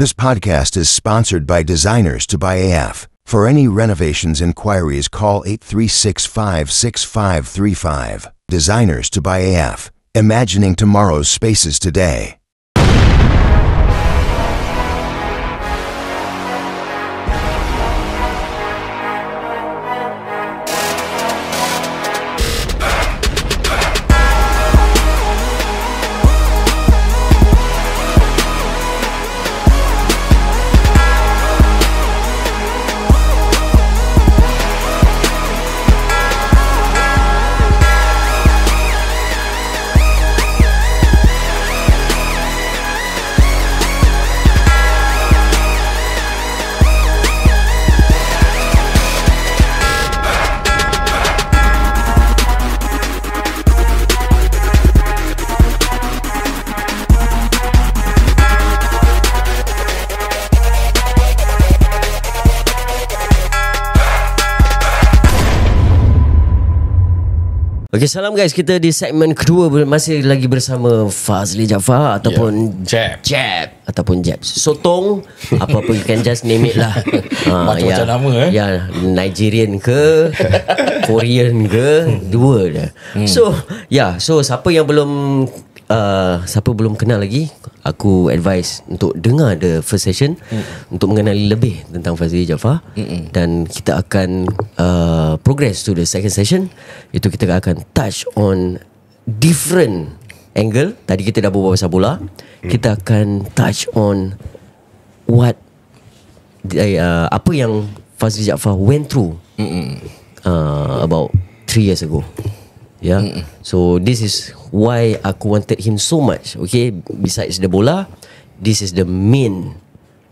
This podcast is sponsored by Designers to Buy AF. For any renovations inquiries, call 83656535. Designers to Buy AF. Imagining tomorrow's spaces today. Okay, salam guys. Kita di segmen kedua masih lagi bersama Fazli Jaafar ataupun Jab ataupun Jab Sotong, apa-apa you can just name it lah. Macam-macam nama Ya, Nigerian ke Korean ke, dua dah. So siapa yang belum kenal lagi, aku advise untuk dengar the first session untuk mengenali lebih tentang Fazli Jaafar. Dan kita akan progress to the second session. Itu kita akan touch on different angle. Tadi kita dah berbual pasal bola. Kita akan touch on apa yang Fazli Jaafar went through about 3 years ago. So this is why aku wanted him so much. Okay, besides the bola, this is the main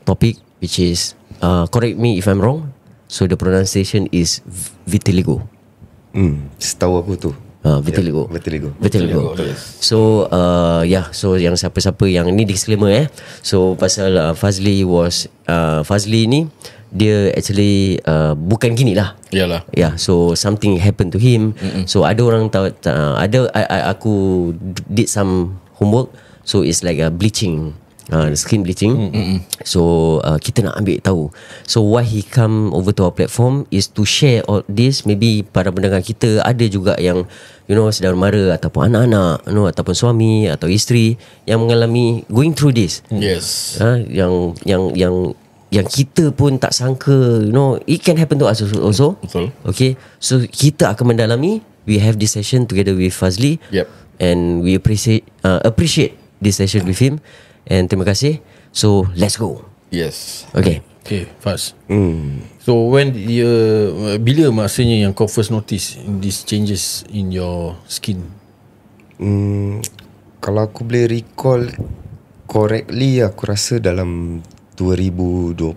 topic, which is correct me if I'm wrong. So the pronunciation is vitiligo. Setahu aku tu vitiligo. Vitiligo. So so yang siapa-siapa yang ni disclaimer So pasal Fazli ni dia actually bukan gini lah. Yalah. So something happened to him. So ada orang tahu, aku did some homework. So it's like a bleaching, skin bleaching. So kita nak ambil tahu. So why he come over to our platform is to share all this. Maybe para pendengar kita ada juga yang saudara mara ataupun anak-anak, ataupun suami atau isteri yang mengalami going through this. Yes. Yang kita pun tak sangka, it can happen to us also. Betul. Okay, so kita akan mendalami. We have this session together with Fazli. And we appreciate this session with him. And terima kasih. So let's go. Yes. Okay, Faz. So bila masanya yang kau first notice these changes in your skin? Kalau aku boleh recall correctly, aku rasa dalam 2021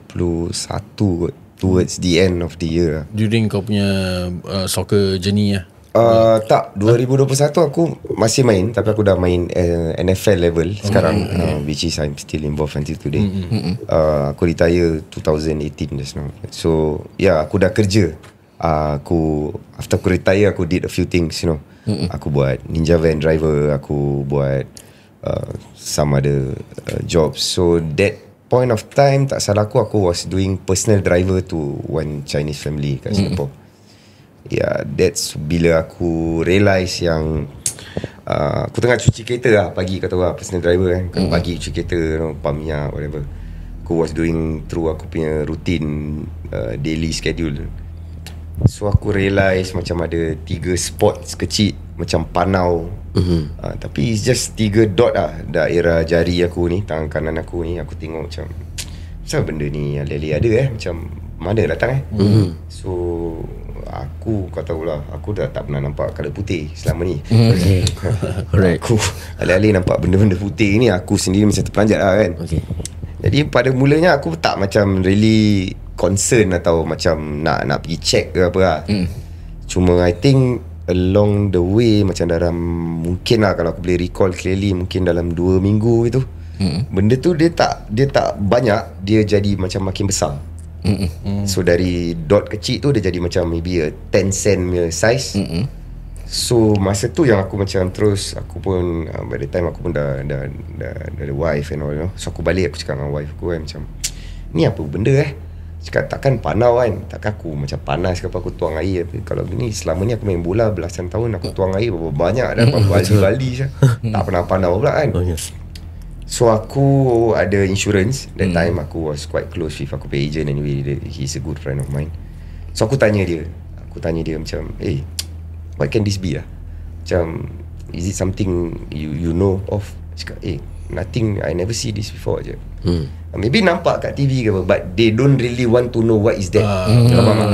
towards the end of the year. During kau punya soccer journey Tak, 2021 aku masih main, tapi aku dah main NFL level sekarang, which is I'm still involved until today. Aku retire 2018 just now. So aku dah kerja. After aku retire, aku did a few things, Aku buat Ninja Van driver, aku buat some other jobs. So that point of time, tak salah aku was doing personal driver to one Chinese family kat Singapore. That's bila aku realise yang aku tengah cuci kereta lah pagi, kata orang personal driver kan, pagi cuci kereta, pump minyak, whatever. Aku was doing through aku punya routine daily schedule. So aku realise macam ada 3 spots kecil macam panau. Tapi it's just 3 dot lah daerah jari aku ni, tangan kanan aku ni. Aku tengok macam benda ni alih-alih ada macam mana datang So kau tahulah, aku dah tak pernah nampak colour putih selama ni. Alright. Aku alih-alih nampak benda-benda putih ni, aku sendiri macam terperanjat lah kan. Jadi pada mulanya aku tak macam really concern atau macam nak pergi check ke apa lah. Cuma I think along the way, macam dalam, mungkin lah kalau aku boleh recall clearly, mungkin dalam 2 minggu itu, benda tu dia tak banyak, dia jadi macam makin besar. So dari dot kecil tu dia jadi macam maybe a 10 cent size. So masa tu yang aku macam terus, aku pun by the time aku pun dah ada wife and all, you know. So aku balik, aku cakap dengan wife aku kan, macam ni apa benda cakap takkan panau kan, takkan aku macam panas ke apa aku tuang air. Kalau gini selama ni aku main bola belasan tahun, aku tuang air berapa banyak dah, bali-bali tak pernah panau pula kan. So aku ada insurance. That time aku was quite close with aku pay agent anyway, he's a good friend of mine. So aku tanya dia macam, what can this be macam, is it something you know of? Cakap nothing, I never see this before je. Maybe nampak kat TV ke apa, but they don't really want to know what is that.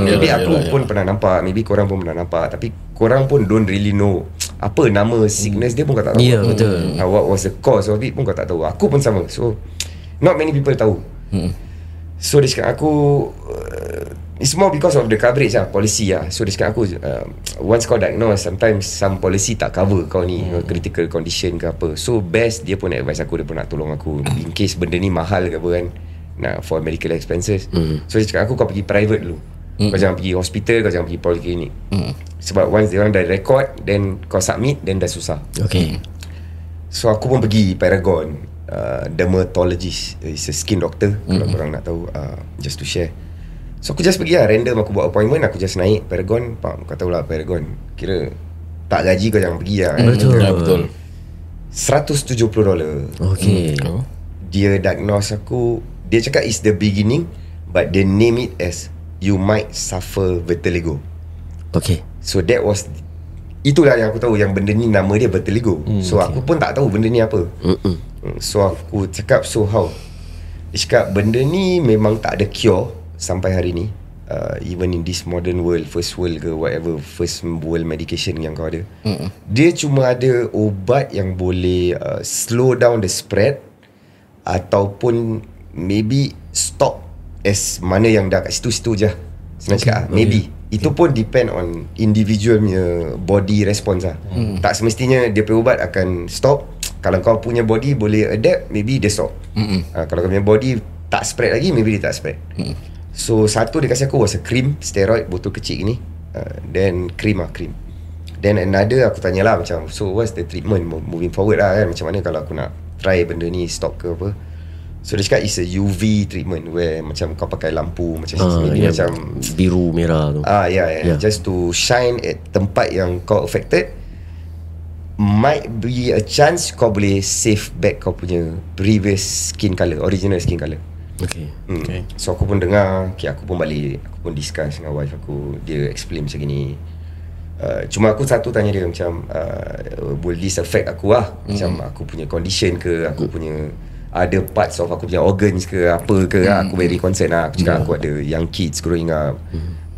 Maybe aku pun pernah nampak, maybe korang pun pernah nampak, tapi korang pun don't really know apa nama sickness dia pun kau tak tahu. Ya, betul. What was the cause of it pun kau tak tahu. Aku pun sama. So not many people tahu. So dia cakap aku, it's more because of the coverage policy So dia cakap aku, once kau diagnose, sometimes some policy tak cover kau ni, critical condition ke apa. So best, dia pun advise aku, dia pun nak tolong aku in case benda ni mahal ke apa kan, nak for medical expenses. So dia cakap aku, kau pergi private dulu. Kau jangan pergi hospital, kau jangan pergi poliklinik. Sebab once dia orang dah record, then kau submit, then dah susah. Okay. So aku pun pergi Paragon, dermatologist, is a skin doctor. Kalau korang nak tahu, just to share. So aku just pergi random, aku buat appointment, aku just naik Paragon. Kau tahulah Paragon, kira tak gaji kau jangan pergi Betul. $170. Okay. Dia diagnose aku, dia cakap it's the beginning, but they name it as you might suffer vitiligo. Okay. So that was, itulah yang aku tahu, yang benda ni nama dia vitiligo. So aku pun tak tahu benda ni apa. So aku cakap, so how? Dia cakap benda ni memang tak ada cure sampai hari ni. Even in this modern world, first world ke whatever, first world medication yang kau ada, dia cuma ada ubat yang boleh slow down the spread, ataupun maybe stop as mana yang dah kat situ-situ je. Senang cakap maybe. Itu pun depend on individual punya body response Tak semestinya dia punya ubat akan stop. Kalau kau punya body boleh adapt, maybe dia stop. Kalau kau punya body tak spread lagi, maybe dia tak spread. So satu dia kasih aku was a cream, steroid, botol kecil ni. Then cream. Then another, aku tanyalah macam, so what's the treatment moving forward kan, macam mana kalau aku nak try benda ni stop ke apa. So dia cakap it's a UV treatment, where macam kau pakai lampu macam maybe macam biru merah tu. Just to shine at tempat yang kau affected. Might be a chance kau boleh save back kau punya previous skin colour, original skin colour. Okay. So aku pun dengar, aku pun balik, aku pun discuss dengan wife aku. Dia explain macam gini. Cuma aku satu tanya dia macam, will this affect aku macam aku punya condition ke, aku punya ada parts of aku punya organs ke apa ke. Aku very concerned Aku cakap aku ada young kids growing up,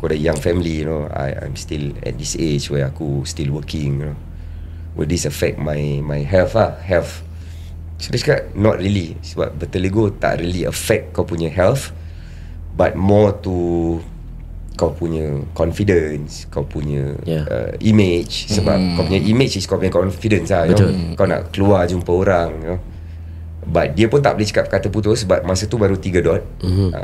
aku ada young family, you know. I'm still at this age where aku still working, you know. Will this affect my health health? So dia cakap not really, sebab vitiligo tak really affect kau punya health, but more to kau punya confidence, kau punya image. Sebab kau punya image is kau punya confidence you know? Kau nak keluar jumpa orang, you know? But dia pun tak boleh cakap kata putus, sebab masa tu baru 3 dot.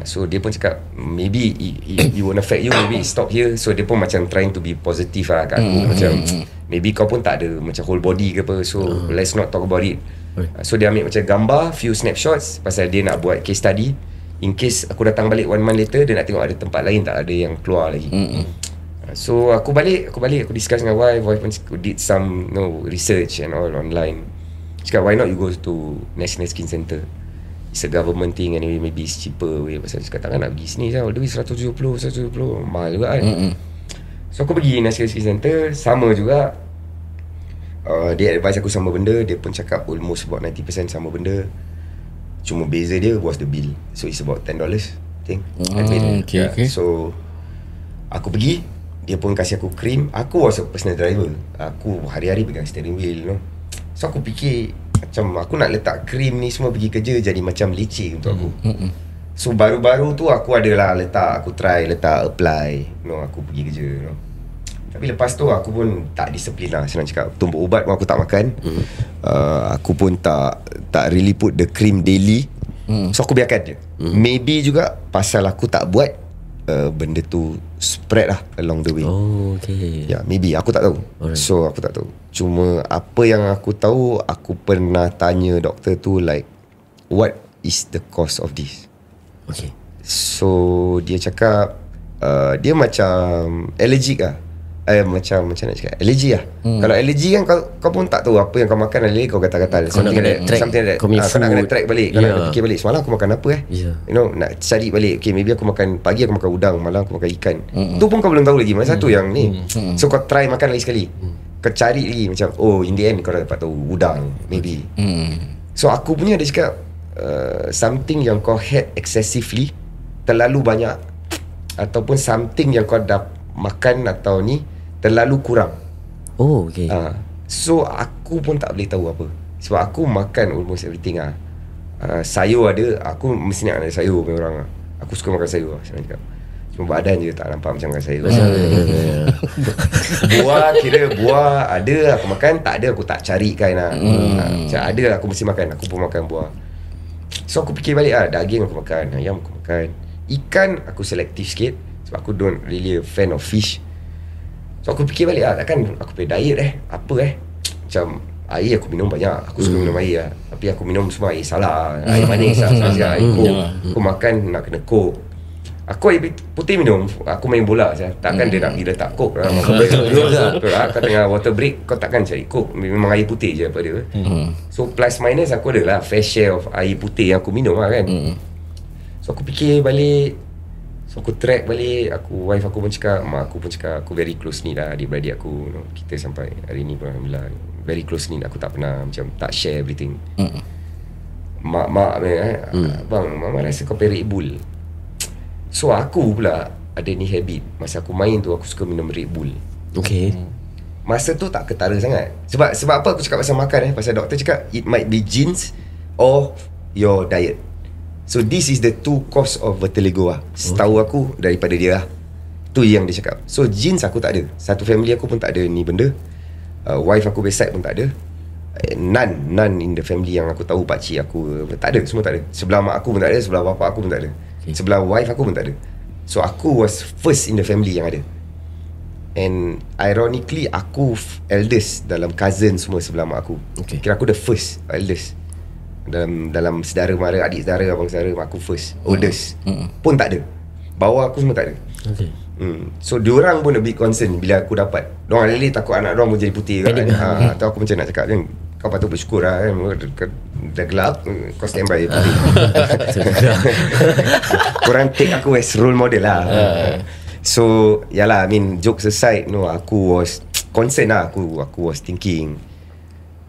So dia pun cakap maybe it won't affect you, maybe stop here. So dia pun macam trying to be positive kat aku. Macam maybe kau pun tak ada macam whole body ke apa, so let's not talk about it. So dia ambil macam gambar, few snapshots, pasal dia nak buat case study, in case aku datang balik 1 month later, dia nak tengok ada tempat lain tak ada yang keluar lagi. So aku balik, aku discuss dengan wife pun did some research and all online. Cakap why not you go to National Skin Center, it's a government thing anyway, maybe it's cheaper way. Pasal cakap takkan nak pergi sini all the way 170 mahal juga kan. So aku pergi National Skin Center, sama juga. Dia advise aku sama benda, dia pun cakap almost about 90% sama benda. Cuma beza dia was the bill. So it's about $10 I think. Okay. So aku pergi, dia pun kasih aku cream. Aku was a personal driver, aku hari-hari pegang steering wheel, you know. So aku fikir macam aku nak letak cream ni semua pergi kerja jadi macam leceh untuk aku. So baru-baru tu aku adalah letak, aku try letak apply, aku pergi kerja, Tapi lepas tu aku pun tak disiplin senang cakap. Tumbuk ubat pun aku tak makan. Aku pun tak really put the cream daily. So aku biarkan je. Maybe juga pasal aku tak buat, benda tu spread lah along the way. Oh, okay. Ya, maybe aku tak tahu. Alright. So aku tak tahu. Cuma apa yang aku tahu, aku pernah tanya doktor tu like, what is the cause of this? Okay. So dia cakap dia macam allergic lah. Macam nak cakap allergy lah. Kalau allergy kan kau pun tak tahu apa yang kau makan lagi, kau gatal-gatal. Kau nak kena track kau nak kena track balik. Kau nak fikir balik, semalam aku makan apa Yeah. You know, nak cari balik. Okay, maybe aku makan, pagi aku makan udang, malam aku makan ikan. Tu pun kau belum tahu lagi. Mana satu yang ni. So kau try makan lagi sekali. Kau cari lagi macam, oh in the end kau dah dapat tahu udang maybe. So aku punya dia cakap something yang kau had excessively, terlalu banyak, ataupun something yang kau dah makan atau ni terlalu kurang. Oh, okay. So aku pun tak boleh tahu apa. Sebab aku makan almost everything sayur ada, aku mesti nak ada sayur punya orang Aku suka makan sayur saya cakap. Cuma badan je tak nampak macam makan sayur. Buah ada aku makan, tak ada aku tak carikan macam ada aku mesti makan, aku pun makan buah. So aku fikir balik daging aku makan, ayam aku makan, ikan aku selektif sikit sebab aku don't really a fan of fish. So aku fikir balik takkan aku play diet macam air aku minum banyak, aku suka minum air tapi aku minum semua air salah, air manis air coke. Aku makan nak kena coke. Aku air putih minum, aku main bola saja. Takkan dia nak bila tak coke betul lah. Kau tengah water break, kau takkan cari coke, memang air putih je apa dia. So plus minus aku adalah fair share of air putih yang aku minum kan. So aku fikir balik, so aku track balik. Wife aku pun cakap, mak aku pun cakap, aku very close ni lah adik-beradik aku, kita sampai hari ni pun alhamdulillah very close ni. Aku tak pernah macam tak share everything. Mak bang, mama rasa kau Red Bull. So aku pula ada ni habit, masa aku main tu aku suka minum Red Bull. Okay. Masa tu tak ketara sangat. Sebab apa aku cakap pasal makan pasal doktor cakap it might be genes or your diet. So this is the two cause of vitiligo setahu aku daripada dia tu yang dia cakap. So genes aku tak ada, satu family aku pun tak ada ni benda. Wife aku bedside pun tak ada. None in the family yang aku tahu, pakcik aku tak ada, semua tak ada. Sebelah mak aku pun tak ada, sebelah bapa aku pun tak ada. Sebelah wife aku pun tak ada. So aku was first in the family yang ada. And ironically aku eldest dalam cousin semua sebelah mak aku. Kira aku the first eldest dalam saudara mara, adik saudara, abang saudara, mak aku first oldest. Pun tak ada. Bawah aku semua tak ada. So diorang pun a bit concern bila aku dapat. Diorang lagi takut anak diorang pun jadi putih kan. Atau aku macam nak cakap kan, kau patut bersyukur lah kan. Dah gelap, kau stand by putih. Korang take aku as role model lah. So yalah, I mean jokes aside, aku was concerned lah. Aku was thinking.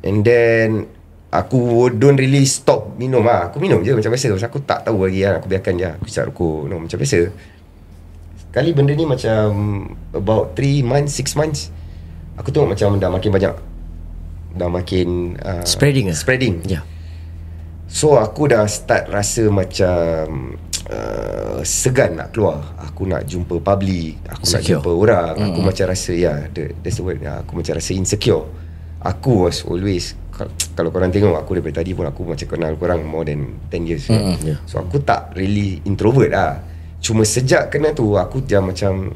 And then aku don't really stop minum Aku minum je macam biasa. Aku tak tahu lagi aku biarkan je. Aku hisap rokok macam biasa. Kali benda ni macam about 3 months, 6 months, aku tengok macam dah makin banyak, dah makin spreading. Yeah. So aku dah start rasa macam segan nak keluar. Aku nak jumpa public, aku nak jumpa orang. Aku macam rasa that's the word. Aku macam rasa insecure. Aku was always, kalau korang tengok aku daripada tadi pun aku macam kenal korang more than 10 years. So aku tak really introvert Cuma sejak kena tu aku dah macam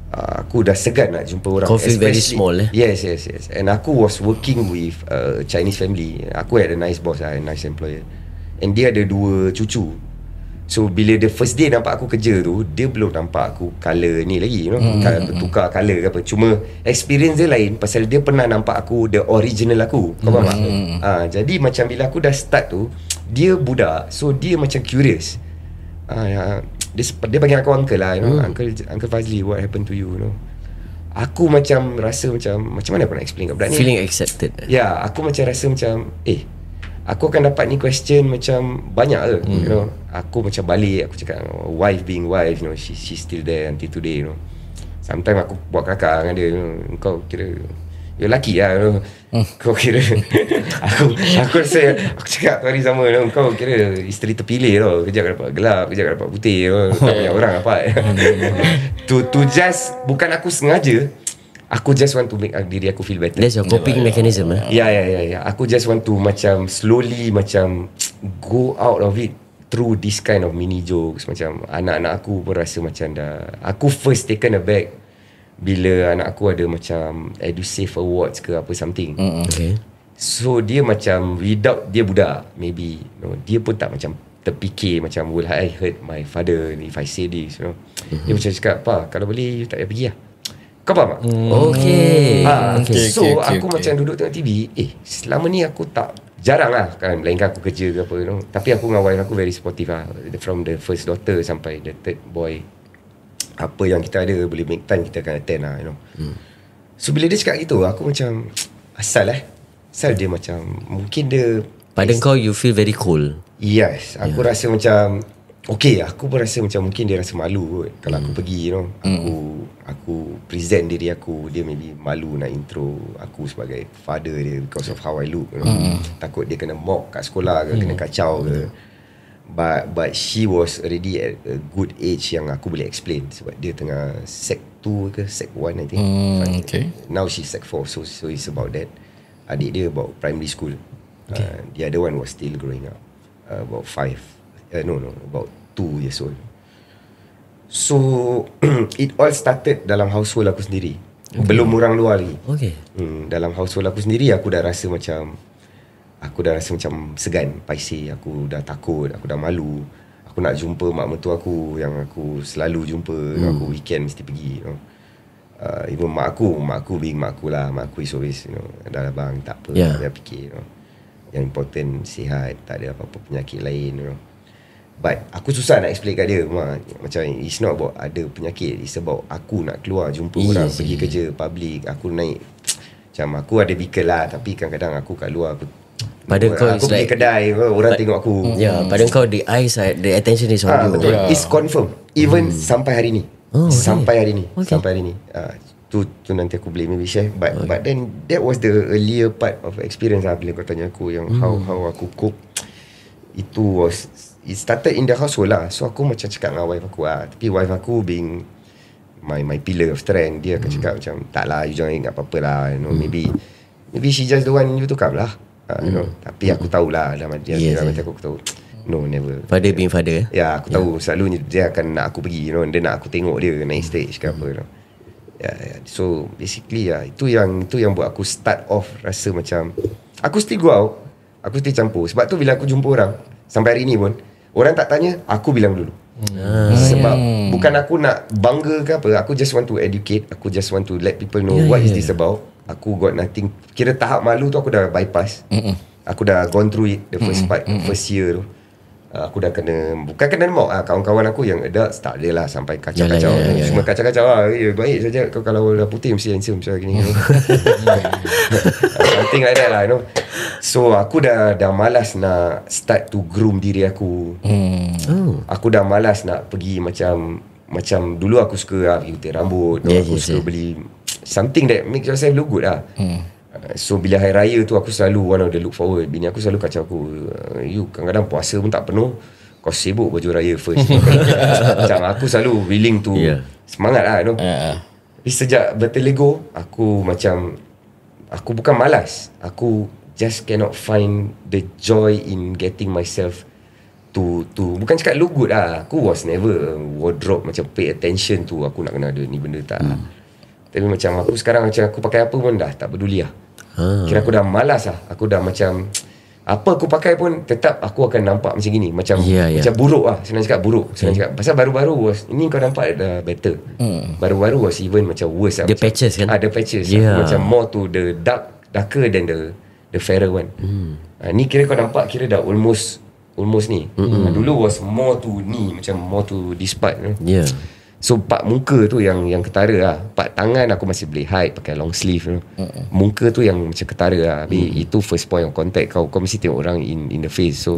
aku dah segan nak jumpa orang. Kau feel very small Yes. And aku was working with Chinese family. Aku had a nice boss a nice employer. And dia ada 2 cucu. So bila the first day nampak aku kerja tu, dia belum nampak aku colour ni lagi, tukar colour ke apa. Cuma experience dia lain pasal dia pernah nampak aku the original aku. Kau faham tak? Jadi macam bila aku dah start tu, dia budak, so dia macam curious. Dia panggil aku uncle lah, Uncle Fazli, what happened to you, Aku macam rasa macam mana aku nak explain kat budak ni, feeling accepted. Aku macam rasa macam aku akan dapat ni question macam banyak ke. Aku macam balik, aku cakap wife being wife, she's still there until today. Sometimes aku buat kakak dengan dia, kau kira you're lucky lah. Kau kira aku rasa aku cakap tu hari sama, kau kira isteri terpilih kejap dapat gelap, kejap dapat putih, kau punya orang apa. to just, bukan aku sengaja, aku just want to make diri aku feel better. That's your coping mechanism. Ya. Aku just want to macam slowly macam go out of it through this kind of mini jokes, macam anak-anak aku pun rasa macam dah, aku first taken aback bila anak aku ada macam EduSave Awards ke apa something. Okay. So dia macam, without, dia budak maybe, dia pun tak macam terfikir macam will I hurt my father if I say this, Dia macam cakap, "Pa, kalau boleh you tak payah pergi lah." Kau faham tak? Okay. So aku macam duduk tengok TV, selama ni aku tak, jarang lah kan, melainkan aku kerja ke apa, tapi aku dengan wife aku very supportive lah, from the first daughter sampai the third boy. Apa yang kita ada boleh make time, kita akan attend lah, So bila dia cakap gitu, aku macam asal dia macam, mungkin dia, Pada kau you feel very cool. yes, aku rasa macam okay, aku pun rasa macam mungkin dia rasa malu kot kalau aku pergi, aku present diri aku, dia maybe malu nak intro aku sebagai father dia because of how I look, takut dia kena mock kat sekolah ke, kena kacau ke. But she was already at a good age yang aku boleh explain, sebab dia tengah sec 2 ke sec 1 I think. Okay. Now she's sec 4, so it's about that. Adik dia about primary school. The other one was still growing up, about 5. About 2 years old. So it all started dalam household aku sendiri, belum orang luar lagi. Okay. Dalam household aku sendiri, aku dah rasa macam segan, paisi, aku dah takut, aku dah malu. Aku nak jumpa mak mentua aku yang aku selalu jumpa, aku weekend mesti pergi, even mak aku being mak aku lah, mak aku is always, dah bang, tak apa, dia fikir, yang important sihat, tak ada apa-apa penyakit lain, But aku susah nak explain kat dia, macam it's not about ada penyakit, it's about aku nak keluar jumpa orang, pergi kerja public, aku naik, macam aku ada vehicle lah, tapi kadang-kadang aku kat luar, aku pergi kedai, orang tengok aku. Pada kau the eyes, the attention is on you. Betul. It's confirm. Even sampai hari ni. Sampai hari ni. Tu nanti aku boleh maybe share. But then that was the earlier part of experience lah, bila kau tanya aku yang how aku cope. It started in the household lah. So aku macam cakap dengan wife aku lah. Tapi wife aku being my pillar of strength, dia akan cakap macam, tak lah, you jangan ingat apa-apa lah, maybe she just the one you to come lah. Tapi aku tahulah dalam hati aku tahu, no, never. Father being father. Ya, aku tahu selalunya dia akan nak aku pergi, dia nak aku tengok dia naik stage ke apa, So basically itu yang buat aku start off rasa macam aku still go out, aku still campur. Sebab tu bila aku jumpa orang sampai hari ni pun, orang tak tanya, aku bilang dulu. Sebab bukan aku nak bangga ke apa, aku just want to educate, aku just want to let people know what is this about. Aku got nothing. Kira tahap malu tu aku dah bypass. Aku dah gone through it, the first part, first year tu. Aku dah bukan kena mock kawan-kawan aku yang adults, tak ada lah sampai kacau-kacau. Cuma kacau-kacau lah, baik saja kau kalau dah putih mesti handsome macam gini. Something like that lah, So aku dah malas nak start to groom diri aku. Aku dah malas nak pergi macam dulu aku suka pergi putih rambut, aku suka beli something that makes yourself look good lah. So bila hari raya tu, aku selalu one of the look forward. Bini aku selalu kacau aku, you kadang-kadang puasa pun tak penuh, kau sibuk baju raya first. Macam aku selalu willing to semangat lah, Tapi sejak bertelego, aku bukan malas, aku just cannot find the joy in getting myself to bukan cakap look good lah. Aku was never wardrobe macam pay attention tu aku nak kena ada ni benda, tak. Tapi macam aku sekarang, macam aku pakai apa pun dah tak peduli lah. Kira aku dah malas lah. Aku dah macam apa aku pakai pun tetap aku akan nampak macam gini, macam macam buruk lah. Senang cakap buruk, senang cakap. Pasal baru-baru was, ini kau nampak dah better. Baru-baru was even macam worse lah. The patches kan? The patches macam more to the darker than the fairer one. Ni kira kau nampak, kira dah almost ni. Dulu was more to ni, macam more to this part. So part muka tu yang ketara lah. Part tangan aku masih boleh hide pakai long sleeve. Muka tu yang macam ketara lah. Itu first point of contact kau mesti tengok orang in the face. So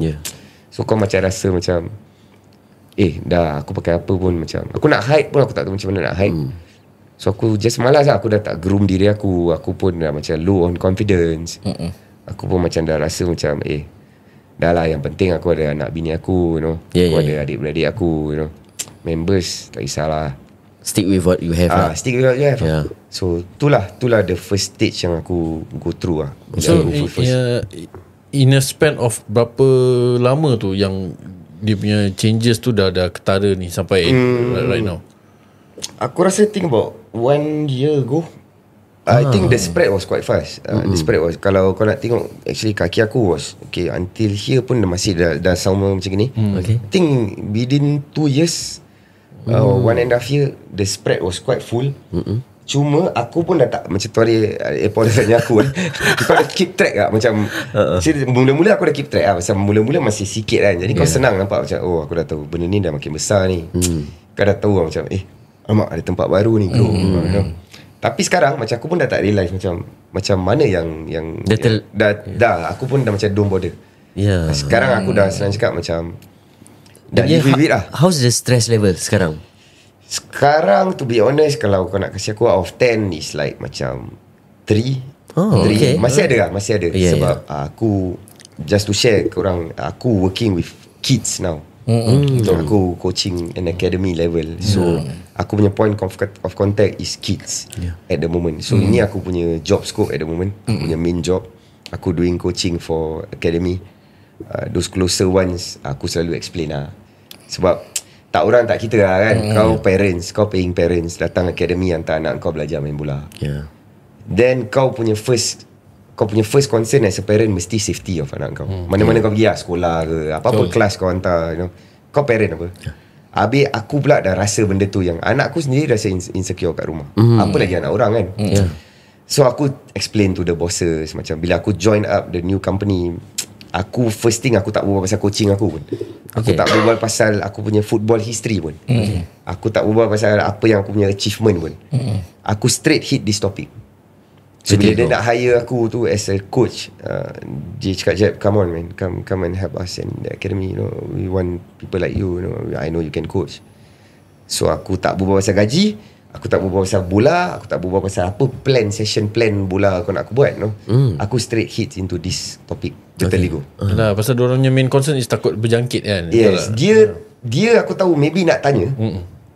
kau macam rasa macam dah aku pakai apa pun, macam aku nak hide pun aku tak tahu macam mana nak hide. So aku just malas lah. Aku dah tak groom diri aku. Aku pun dah macam low on confidence. Aku pun macam dah rasa macam dah lah, yang penting aku ada anak bini aku, aku ada adik-beradik aku, members, tak kisahlah. Stick with what you have. Stick with what you have. So itulah the first stage yang aku go through lah. So in a span of berapa lama tu yang dia punya changes tu dah ketara ni sampai right now? Aku rasa think about 1 year ago. I think the spread was quite fast. The spread was, kalau kau nak tengok, actually kaki aku was okay until here pun masih dah sama macam ni. Okay. I think within 2 years, 1.5 year, the spread was quite full. Cuma aku pun dah tak macam tu hari apologize aku kau dah keep track tak macam mula-mula aku dah keep track pasal mula-mula masih sikit kan. Jadi kau senang nampak macam aku dah tahu benda ni dah makin besar ni. Kau dah tahu macam alamak ada tempat baru ni bro. Tapi sekarang macam aku pun dah tak realise macam mana yang dah aku pun dah macam don't bother. Sekarang aku dah senang cakap macam dah live with it lah. How's the stress level sekarang? Sekarang to be honest, kalau kau nak kasi aku out of 10 is like macam 3. Okay. Masih ada sebab aku just to share korang, aku working with kids now. So aku coaching an academy level. So aku punya point of contact is kids at the moment. So ini aku punya job scope at the moment. Punya main job. Aku doing coaching for academy. Those closer ones aku selalu explain lah. Sebab tak orang tak kita lah kan. Kau parents, kau paying parents datang academy hantar anak kau belajar main bola. Then kau punya first concern as a parent mesti safety of anak kau. Mana-mana kau pergi lah, sekolah ke apa-apa kelas kau hantar, you know. Kau parent apa. Habis aku pula dah rasa benda tu yang anak aku sendiri rasa insecure kat rumah. Apa lagi anak orang kan. So aku explain to the bosses macam bila aku join up the new company, aku first thing aku tak berbual pasal coaching aku pun. Aku tak berbual pasal aku punya football history pun. Aku tak berbual pasal apa yang aku punya achievement pun. Aku straight hit this topic. So bila dia nak hire aku tu as a coach, dia cakap, Jeb, come on man, come and help us in the academy, you know. We want people like you, you know. I know you can coach. So aku tak berbual pasal gaji, aku tak berbual pasal bola, aku tak berbual pasal apa session plan bola aku nak aku buat, no. Aku straight hit into this topic. Totally go. Nah, pasal diorangnya main concern is takut berjangkit kan. Yes, dia aku tahu maybe nak tanya.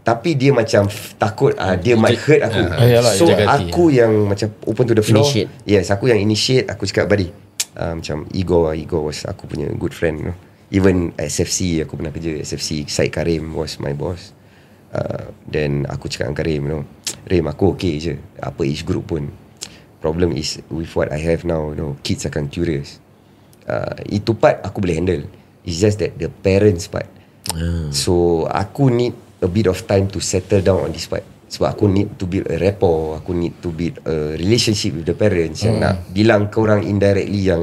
Tapi dia macam takut dia might hurt aku. So aku yang macam open to the floor. Initiate. Yes, aku yang initiate. Aku cakap buddy, macam Igor was aku punya good friend, you know. Even SFC aku pernah kerja SFC. Syed Karim was my boss. Then aku cakap dengan Karim, you know, Rim aku okay je apa age group pun. Problem is with what I have now, you know, kids akan curious. Itu part aku boleh handle. It's just that the parents part. So aku need a bit of time to settle down on this part. Sebab aku need to build a rapport, aku need to build a relationship with the parents yang nak bilang ke orang indirectly yang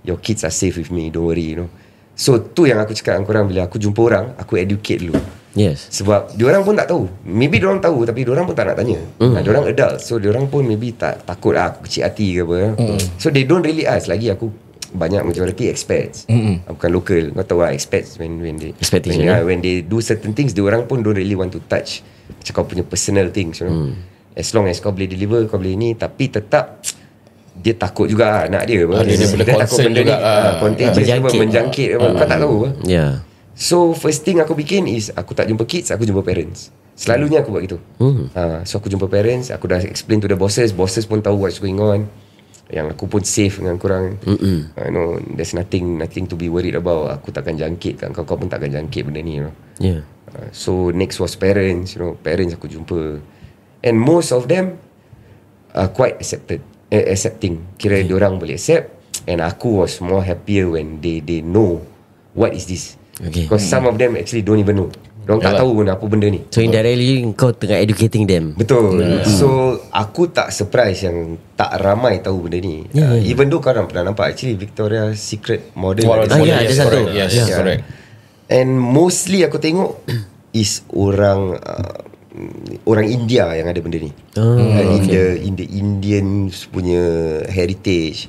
your kids are safe with me, don't worry, you know. So tu yang aku cakap dengan korang, bila aku jumpa orang, aku educate dulu. Yes. Sebab diorang pun tak tahu. Maybe diorang tahu tapi diorang pun tak nak tanya. Diorang adult, so diorang pun maybe takut aku kecil hati ke apa. So they don't really ask. Lagi aku banyak majority expats, bukan local. Kau tahu lah expats when they do certain things, diorang pun don't really want to touch macam kau punya personal things, you know. As long as kau boleh deliver, kau boleh ni, tapi tetap dia takut juga anak dia. Dia takut benda ni contagious, menjangkit kau tak tahu apa. So first thing aku bikin is aku tak jumpa kids, aku jumpa parents. Selalunya aku buat gitu. So aku jumpa parents, aku dah explain to the bosses pun tahu what's going on. Yang aku pun safe dengan korang. You know, there's nothing to be worried about. Aku takkan jangkit kan, kau pun takkan jangkit benda ni, you know. So next was parents, you know. Parents aku jumpa, and most of them are quite accepting. Kira diorang boleh accept, and aku was more happier when they know what is this. Because some of them actually don't even know. Diorang tak tahu pun apa benda ni. So indirectly kau tengah educating them. Betul. So aku tak surprise yang tak ramai tahu benda ni. Even though korang pernah nampak, actually Victoria's Secret model ada satu. Yes, correct. And mostly aku tengok is orang India yang ada benda ni. In the Indian punya heritage.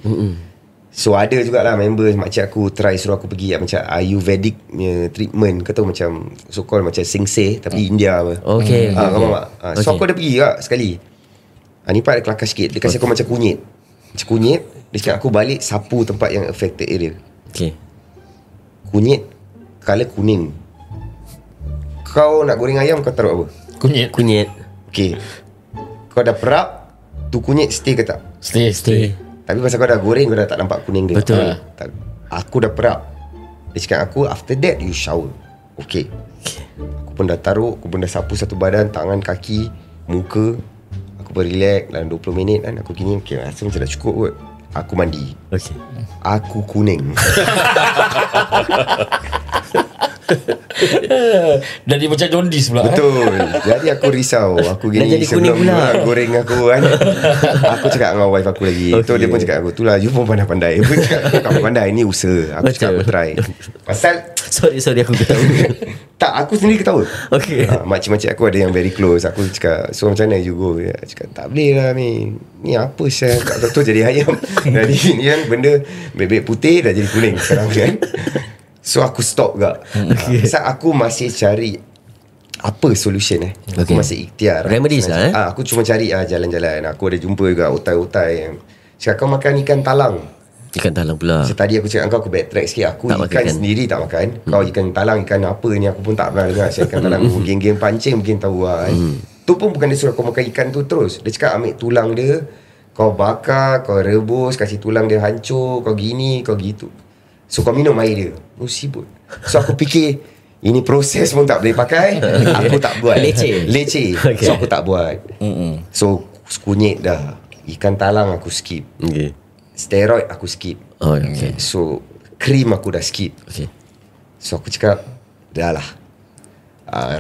So ada jugalah members makcik aku try suruh aku pergi macam Ayurvedic punya treatment. Kau tahu macam so called macam Singse tapi India apa. Okay. So aku ada pergi juga sekali. Ni part ada kelakar sikit. Dia kasi aku macam kunyit. Dia cakap aku balik sapu tempat yang affected area. Kunyit color kuning. Kau nak goreng ayam, kau taruh apa? Kunyit. Okay. Kau dah perap, tu kunyit stay ke tak? Stay. Tapi pasal kau dah goreng, kau dah tak nampak kuning dia. Betul. Aku dah perap, Dia cakap aku, after that you shower. Okay. Aku pun dah taruh, aku pun dah sapu satu badan, tangan, kaki, muka. Aku pun relax dalam 20 minit kan. Aku gini, okay, rasa macam dah cukup kot. Aku mandi. Okay. Aku kuning. Jadi macam jaundice pula. Betul. Jadi aku risau. Aku Dah gini jadi sebelum kuning pula. orang goreng aku kan. Aku cakap dengan wife aku lagi. Okay. Tu dia pun cakap aku, itulah you pun pandai-pandai. Aku cakap kamu pandai, ni usaha. Aku cakap aku try. Pasal Sorry aku ketawa. tak, aku sendiri ketawa. Okay. Makcik-makcik aku ada yang very close. Aku cakap, so macam mana you go? Dia cakap, tak boleh lah ni apa saya tak tahu jadi ayam. Jadi ni kan benda bebek putih dah jadi kuning sekarang kan. So aku stop gak. Sebab aku masih cari apa solution Aku masih ikhtiar. Remedies lah Aku cuma cari jalan-jalan. Aku ada jumpa juga otai-otai yang cakap kau makan ikan talang. Ikan talang pula. So tadi aku cakap kau, aku backtrack sikit. Aku tak ikan sendiri tak makan. Kau ikan talang, ikan apa ni aku pun tak pernah dengar. Saya ikan talang geng-geng pancing mungkin tahu lah Tu pun bukan dia suruh kau makan ikan tu terus. Dia cakap ambil tulang dia, kau bakar, kau rebus, kasih tulang dia hancur, kau gini, kau gitu. So kau minum air dia. Sibut. So aku fikir ini proses pun tak boleh pakai. Aku tak buat. Leceh. Okay. So aku tak buat. So kunyit dah. Ikan talang aku skip. Okay. Steroid aku skip. Oh, okay. So krim aku dah skip. Okay. So aku cakap, dah lah.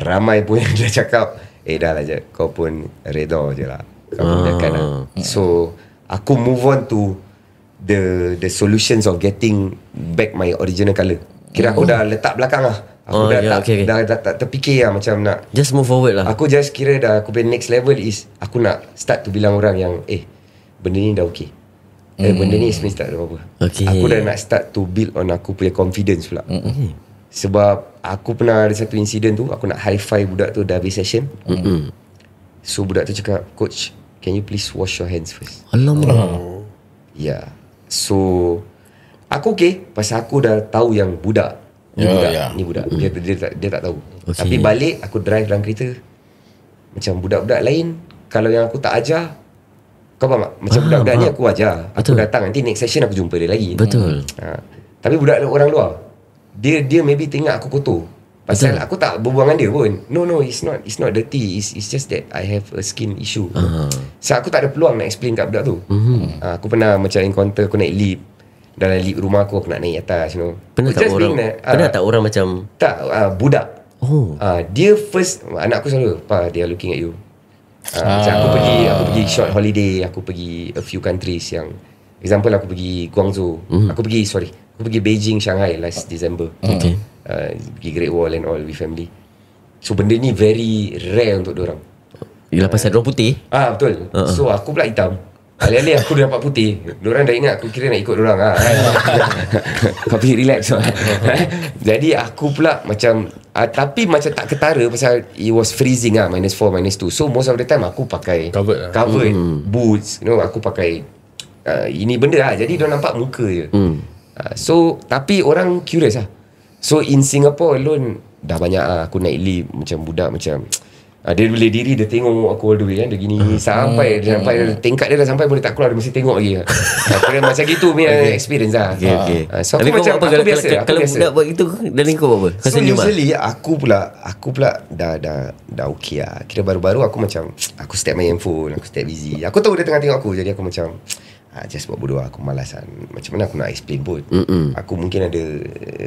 Ramai pun yang dah cakap, dah lah je, kau pun reda je lah, kau mudahkan lah. So aku move on to the solutions of getting back my original colour. Kira aku dah letak belakang lah. Aku dah tak terfikir lah macam nak just move forward lah. Aku just kira dah, aku punya next level is aku nak start to bilang orang yang benda ni dah okay. Benda ni sebenarnya tak ada apa-apa. Aku dah nak start to build on aku punya confidence pula. Sebab aku pernah ada satu insiden tu, aku nak high five budak tu dah habis session. So budak tu cakap, coach, can you please wash your hands first? Alamak. Yeah. So aku okay, pasal aku dah tahu yang budak ni budak. Dia tak tahu. Tapi balik aku drive dalam kereta, macam budak-budak lain, kalau yang aku tak ajar, kau faham tak? Macam budak-budak ni aku ajar. Aku datang, nanti next session aku jumpa dia lagi. Betul. Tapi budak orang luar, dia maybe tengok aku kotor. Pasal aku tak berbual dengan dia pun. No, it's not dirty. It's just that I have a skin issue. So aku tak ada peluang nak explain kat budak tu. Aku pernah macam encounter, aku naik lift. Dalam lift rumah aku nak naik atas, Pernah tak orang macam tak, budak. Dia first, anak aku selalu, Pa, they are looking at you. Macam aku pergi short holiday, aku pergi a few countries yang, example aku pergi Guangzhou, aku pergi Beijing, Shanghai last December. Pergi Great Wall and all with family. So benda ni very rare untuk diorang. Yelah pasal diorang putih. Betul. So aku pula hitam. Alih-alih aku dah dapat putih, diorang dah ingat aku kira nak ikut diorang. Tapi relax. Jadi aku pula macam tapi macam tak ketara pasal it was freezing -4, -2. So most of the time aku pakai covered boots, aku pakai ini benda lah. Jadi diorang nampak muka je. So tapi orang curious lah. So in Singapore alone dah banyak aku naik lift macam budak macam dia boleh diri, dia tengok aku all the way kan. Dia gini sampai tingkat dia dah sampai boleh tak keluar, dia mesti tengok lagi. Kira macam gitu punya experience lah. So aku macam aku biasa. Kalau budak buat gitu dalam kau apa? So usually aku pula dah okay lah. Kira baru-baru aku macam aku step my handphone, aku step busy. Aku tahu dia tengah tengok aku, jadi aku macam just buat bodoh. Aku malas kan. Macam mana aku nak explain pun. Aku mungkin ada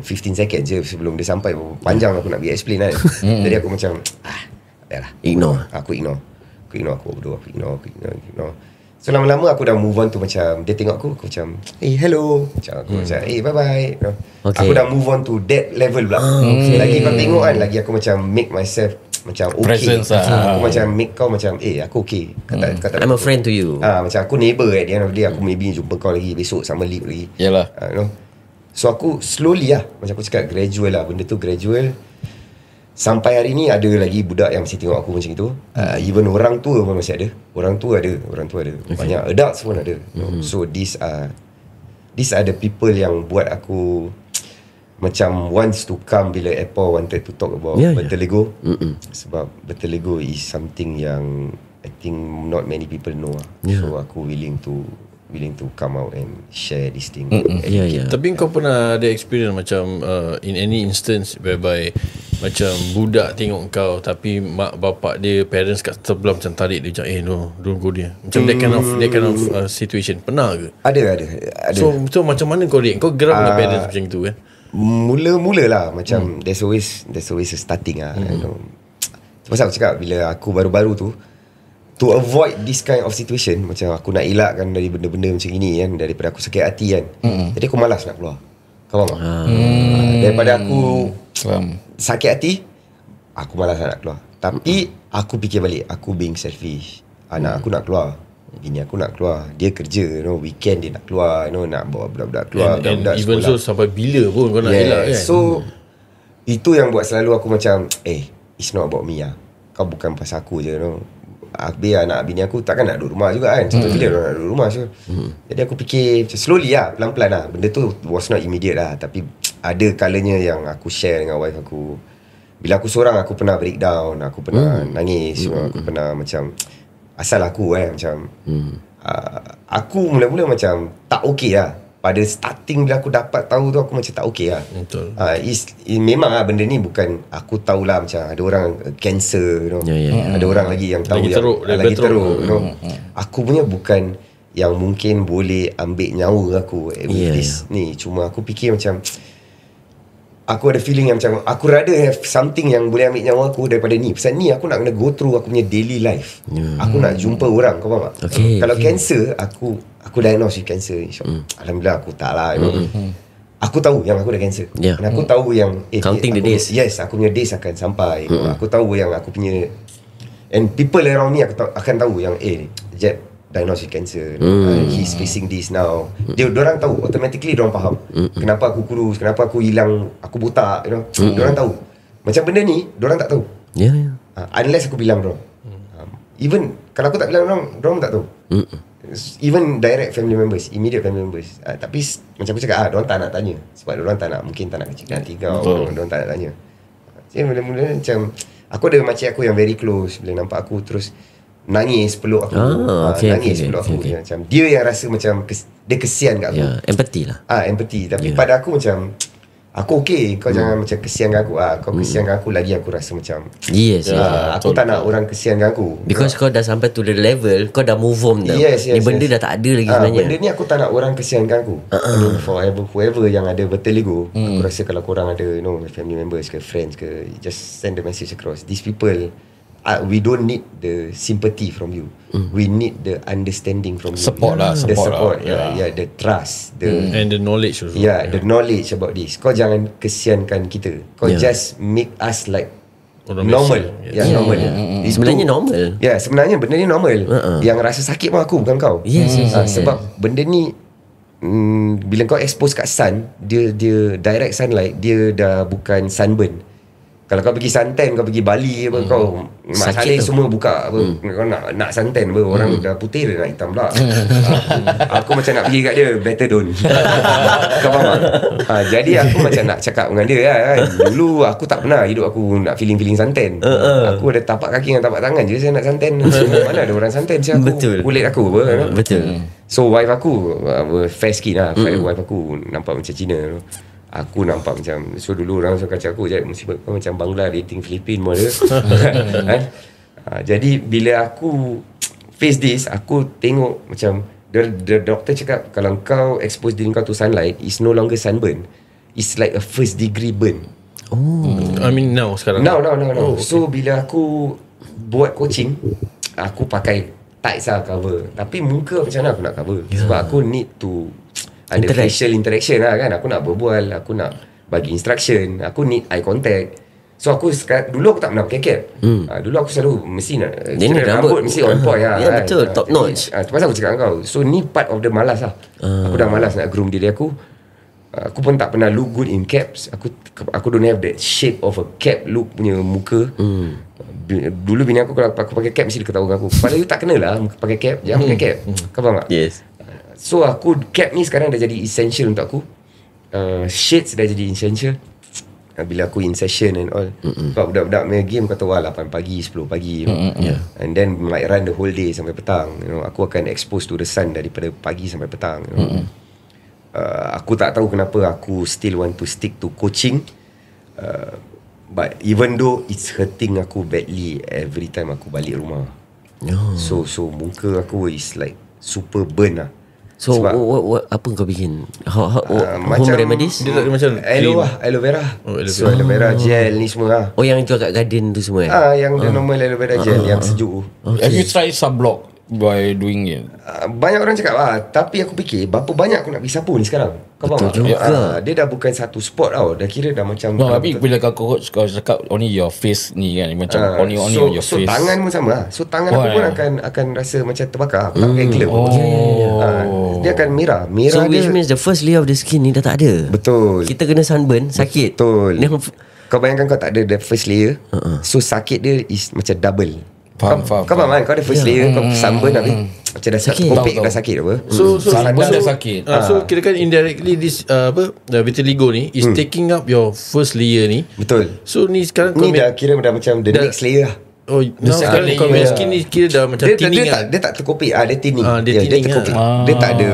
15 second je sebelum dia sampai. Panjang aku nak explain kan. Jadi aku macam dah lah, ignore. Aku ignore, aku bodoh. Aku ignore. So lama-lama aku dah move on tu, macam dia tengok aku macam hello, macam aku macam bye-bye, Aku dah move on to that level pula. Lagi kau tengok kan, lagi aku macam make myself macam okay. Presence Aku macam make kau macam aku okay. Kata I'm a friend to you. Macam aku neighbour at the end of the day. Aku maybe jumpa kau lagi besok sama leave lagi. Yalah. So aku slowly lah, macam aku cakap, gradual lah. Benda tu gradual. Sampai hari ni ada lagi budak yang masih tengok aku macam itu. Even orang tua pun masih ada. Orang tua ada. Banyak adults pun ada. So these are the people yang buat aku macam wants to come bila Apple wanted to talk about Bertelego. Sebab Bertelego is something yang I think not many people know. So aku willing to willing to come out and share this thing. Ya. Tapi kau pernah ada experience macam in any instance whereby macam budak tengok kau tapi mak bapak dia, parents kat sebelah macam tarik dia macam no, don't go there. Macam that kind of situation. Pernah ke? Ada. So macam mana kau react? Kau geram dengan parents macam tu kan? Mula-mula lah macam there's always a starting lah. You know. Pasal aku cakap bila aku baru-baru tu, to avoid this kind of situation, macam aku nak elakkan dari benda-benda macam ini kan, daripada aku sakit hati kan. Jadi aku malas nak keluar. Kau faham tak? Daripada aku sakit hati, aku malas nak keluar. Tapi aku fikir balik, aku being selfish. Anak aku nak keluar, bini aku nak keluar, dia kerja, weekend dia nak keluar, nak bawa budak-budak keluar, and budak even sekolah. so sampai bila pun kau nak elak kan? So itu yang buat selalu aku macam it's not about me lah. Kau bukan pasal aku je, biar anak bini aku takkan nak duduk rumah juga kan. Contoh bila orang nak duduk rumah so. Jadi aku fikir macam slowly lah, pelan-pelan lah. Benda tu was not immediate lah, tapi ada kalanya yang aku share dengan wife aku. Bila aku seorang, aku pernah breakdown, aku pernah nangis, aku pernah macam asal aku macam aku mula-mula macam tak okey lah. Pada starting bila aku dapat tahu tu, aku macam tak okey lah. Betul. Memang lah benda ni bukan aku tahulah macam ada orang cancer, ada orang lagi yang tahu lagi yang teruk, lagi teruk. Aku punya bukan yang mungkin boleh ambil nyawa aku with this ni. Cuma aku fikir macam aku ada feeling yang macam aku rather have something yang boleh ambil nyawa aku daripada ni. Pasal ni aku nak kena go through aku punya daily life. Aku nak jumpa orang, kau faham tak? Kalau cancer, aku diagnose with cancer. Alhamdulillah aku tak lah. Aku tahu yang aku dah cancer. Dan aku tahu yang counting the days. Yes, aku punya days akan sampai. Aku tahu yang aku punya, and people around me akan tahu yang Jeb diagnosed with cancer. He's facing this now. Diorang tahu, automatically diorang faham kenapa aku kurus, kenapa aku hilang, aku buta, diorang tahu. Macam benda ni diorang tak tahu. Unless aku bilang diorang. Even kalau aku tak bilang diorang tak tahu. Even direct family members, immediate family members. Tapi macam aku cakap, diorang tak nak tanya. Sebab diorang tak nak, mungkin tak nak kecilkan hati kau. Diorang tak nak tanya. Jadi mula-mula macam aku ada makcik aku yang very close. Bila nampak aku terus nangis peluk aku. Nangis peluk aku. Macam dia yang rasa macam dia kesian kat aku. Empathy lah. Empathy. Tapi pada aku macam aku okey, kau jangan macam kesian kat aku. Kau kesian kat aku lagi aku rasa macam aku tak nak orang kesian kat aku. Because kau dah sampai to the level, kau dah move on dah. Ni benda dah tak ada lagi sebenarnya. Benda ni aku tak nak orang kesian kat aku. I mean for whoever yang ada berteligo, aku rasa kalau korang ada family members ke friends ke, just send the message across. These people, we don't need the sympathy from you. We need the understanding from you. Support lah. The support. The trust. And the knowledge also. The knowledge about this. Kau jangan kesiankan kita. Kau just make us like orang normal. Normal. Sebenarnya normal. Sebenarnya benda ni normal. Yang rasa sakit pun aku, bukan kau. Sebab benda ni bila kau expose kat sun, dia direct sunlight, dia dah bukan sunburn. Kalau kau pergi Santan, kau pergi Bali apa, kau Mak Saleh semua buka apa, kau nak Santan apa, orang dah putih dia nak hitam pula. Aku macam nak pergi kat dia, better don't. Kau faham tak? Jadi aku macam nak cakap dengan dia kan. Dulu aku tak pernah hidup aku nak feeling Santan. Aku ada tapak kaki dengan tapak tangan je saya nak Santan. Mana ada orang Santan saya aku. Betul. Kulit aku apa. Betul. So wife aku fair skin lah. Wife aku nampak macam Cina. Aku nampak macam, so dulu orang suka kacau aku, musibah kau macam Bangla dating Filipin pun ada. Jadi bila aku face this, aku tengok macam the doctor cakap kalau kau expose diri kau to sunlight, it's no longer sunburn, it's like a first degree burn. I mean now sekarang. Now. So bila aku buat coaching, aku pakai tights lah cover. Tapi muka macam mana aku nak cover? Sebab aku need to ada facial interaction lah kan. Aku nak berbual, aku nak bagi instruction, aku need eye contact. So aku dulu aku tak pernah pakai cap. Dulu aku selalu mesti nak rambut mesti on point lah. Betul, top notch. Pasal aku cakap dengan kau, so ni part of the malas lah. Aku dah malas nak groom diri aku. Aku pun tak pernah look good in caps. Aku don't have that shape of a cap look punya muka. Dulu bini aku kalau aku pakai cap mesti dia ketawa aku, kepala you tak kena lah pakai cap, jangan pakai cap. Kau faham tak? Yes. So cap ni sekarang dah jadi essential untuk aku. Shades dah jadi essential. bila aku in session and all. Sebab budak-budak main game kau tahu 8 pagi 10 pagi and then might run the whole day sampai petang, aku akan expose to the sun daripada pagi sampai petang, aku tak tahu kenapa aku still want to stick to coaching, but even though it's hurting aku badly every time aku balik rumah. So muka aku is like super burn lah. So what apa kau bikin? Home remedies? Dia tak ada macam aloe vera. So aloe vera gel ni semua lah. Oh, yang jual kat garden tu semua Yang normal aloe vera gel yang sejuk. Have you tried sunblock by doing it? Banyak orang cakap tapi aku fikir berapa banyak aku nak pergi sapu ni sekarang. Kau faham tak? Dia dah bukan satu sport tau. Dah kira dah macam tapi bila kau coach, kau cakap only your face ni kan, macam only on your face. So tangan pun sama lah. So tangan aku pun akan rasa macam terbakar. Aku tak pakai glove. Dia akan merah. So which means the first layer of the skin ni dah tak ada. Betul. Kita kena sunburn, sakit. Betul. Kau bayangkan kau tak ada the first layer. So sakit dia is macam double. Faham. Kau faham kan? Kau ada first layer, kau sunburn habis macam dah sakit. Kopik dah sakit apa. So sunburn dah sakit. So kira kan indirectly this the vitiligo ni is taking up your first layer ni. Betul. So ni sekarang ni dah kira dah macam the next layer lah. Oh, sekarang kau punya skin ni kira dah macam thinning lah. Dia tak terkopik. Dia thinning. Dia thinning terkopik. Dia tak ada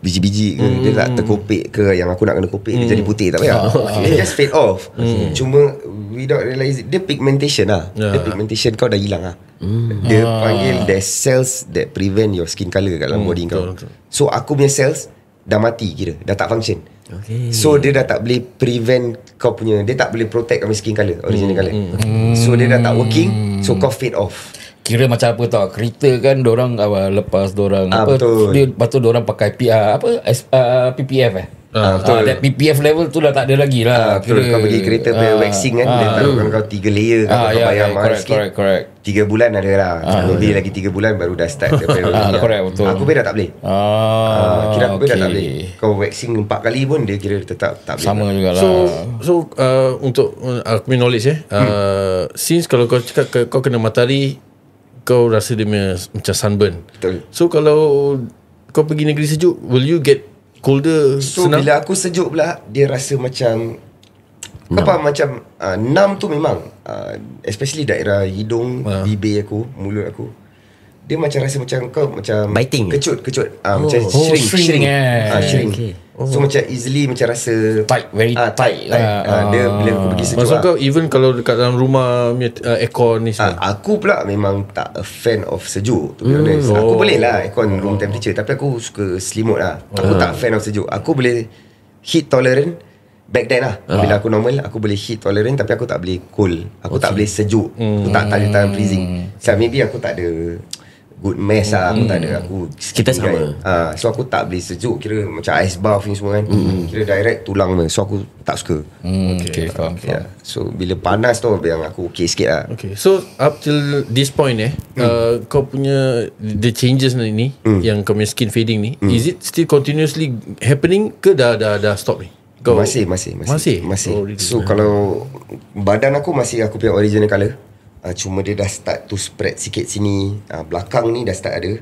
biji-biji ke. Dia tak terkopik ke. Yang aku nak kena kopik dia jadi putih. Tak payah. Dia just fade off. Cuma without realize dia pigmentation lah. Dia pigmentation kau dah hilang lah. Dia panggil there's cells that prevent your skin colour kat dalam body kau. So aku punya cells dah mati kira. Dah tak function. So dia dah tak boleh prevent kau punya, dia tak boleh protect kau punya skin colour, original colour. So dia dah tak working. So kau fade off. Kira macam apa tau, kereta kan dorang lepas dorang betul. dia lepas tu dorang pakai PPF betul. That PPF level tu dah tak ada lagi lah. Betul. Kau pergi kereta waxing kan, dia taruhkan kau 3 layer kan, kau bayar mahal sikit. Correct. 3 bulan ada lah. Maybe lagi 3 bulan baru dah start. Correct, betul. Aku pun dah tak boleh. Kira aku pun dah tak boleh. Kau waxing 4 kali pun dia kira tetap tak boleh. Sama jugalah. So untuk aku punya knowledge since kalau kau cakap kau kena matahari, kau rasa dia macam sunburn. Betul. So kalau kau pergi negeri sejuk, will you get colder? So senang? Bila aku sejuk pula, dia rasa macam macam numb tu memang especially daerah hidung, bibir aku, mulut aku. Dia macam rasa macam kau macam biting, kecut macam shrink. So macam easily macam rasa tight, very tight. Dia bila aku pergi sejuk. Maksud kau even kalau dekat dalam rumah aircon ni semua. Aku pula memang tak a fan of sejuk, to be honest. Aku boleh lah aircon room temperature, tapi aku suka selimut lah. Aku tak fan of sejuk. Aku boleh heat tolerant back then lah. Bila aku normal, aku boleh heat tolerant, tapi aku tak boleh cold. Aku tak boleh sejuk. Aku tak tahan freezing. So maybe aku tak ada good mess lah. Aku tak ada. Kita sama. So aku tak boleh sejuk. Kira macam ice bath ni semua kan. Kira direct tulang ni. So aku tak suka. Okay, faham. So bila panas tu yang aku okay sikit lah. Okay. So up till this point kau punya the changes ni yang kau punya skin fading ni, is it still continuously happening ke dah stop ni? Masih. Oh, really? So kalau badan aku masih aku punya original colour. Cuma dia dah start to spread sikit sini. Belakang ni dah start ada.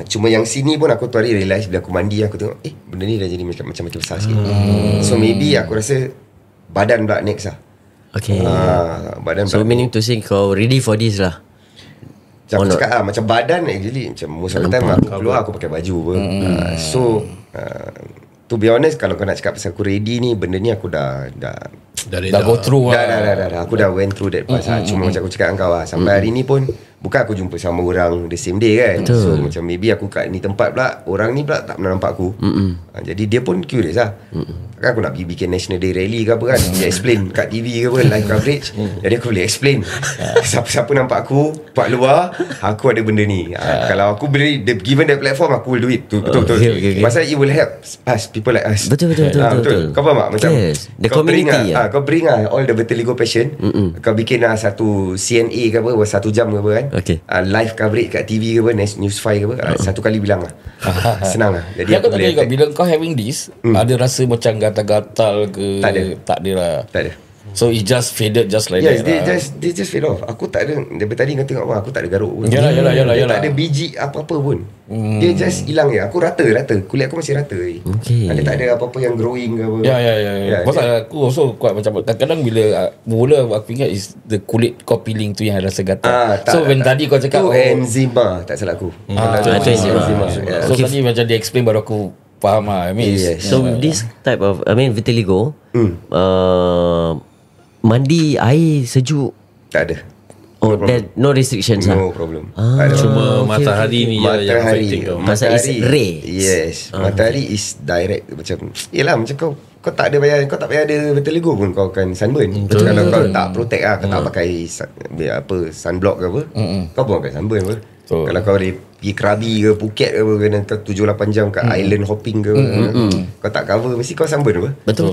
Cuma yang sini pun aku tu hari realise bila aku mandi, aku tengok benda ni dah jadi macam besar sikit. So maybe aku rasa badan pula next lah. Okay. Badan so meaning to say kau ready for this lah. Macam aku cakap macam badan actually macam most of the time aku keluar aku pakai baju pun. So to be honest, kalau kau nak cakap pasal aku ready ni, benda ni aku dah go through dah. Aku dah went through that part. Cuma macam aku cakap dengan kau lah, sampai hari ni pun bukan aku jumpa sama orang the same day kan. So macam maybe aku kat ni tempat pula, orang ni pula tak pernah nampak aku. Jadi dia pun curious lah. Kan aku nak pergi bikin National Day Rally ke apa kan, dia explain kat TV ke apa, live coverage. Jadi aku boleh explain siapa-siapa nampak aku kat luar, aku ada benda ni. Kalau aku boleh given that platform, aku will do it. Betul. Okay. Pasal it will help us, people like us. Betul. Kau faham tak? Macam the community kau bring all the vitiligo patient. Kau bikin satu CNA ke apa, 1 jam ke apa kan. Okay. Live coverage kat TV ke apa, News 5 ke apa, satu kali bilang lah. Senang lah. Jadi aku tanya juga, bila kau having this, ada rasa macam gatal-gatal ke? Tak ada. Tak ada lah. Tak ada. So it just faded just like Yes, that. they just fade off. Aku tak ada, daripada tadi kau tengok apa, aku tak ada garuk pun. Yalah. Dia tak ada biji apa-apa pun. Dia just hilang je. Aku rata. Kulit aku masih rata je. Okay. Dia tak ada apa-apa yang growing ke apa. Ya. Pasal aku also quite macam kadang-kadang bila mula aku ingat is the kulit kau peeling tu yang rasa gatal. So when tadi kau cakap tu enzima, tak salah aku. Itu enzima. So tadi macam dia explain baru aku faham lah. I mean, Yes. So this type of vitiligo, mandi air sejuk. Tak ada. Oh, there no restrictions No lah. problem. Cuma okay, matahari ni je yang affecting kau. Pasal it's ray. Yes, matahari is direct macam. Yelah macam kau tak ada payah, kau tak payah ada vitiligo pun kau akan sunburn. Macam kalau kau tak protect lah, kau tak pakai sunblock ke apa, kau pun akan sunburn apa. Kalau kau pergi Krabi ke Phuket ke apa, kena 7-8 jam kat island hopping ke kau tak cover, mesti kau sunburn apa. Betul.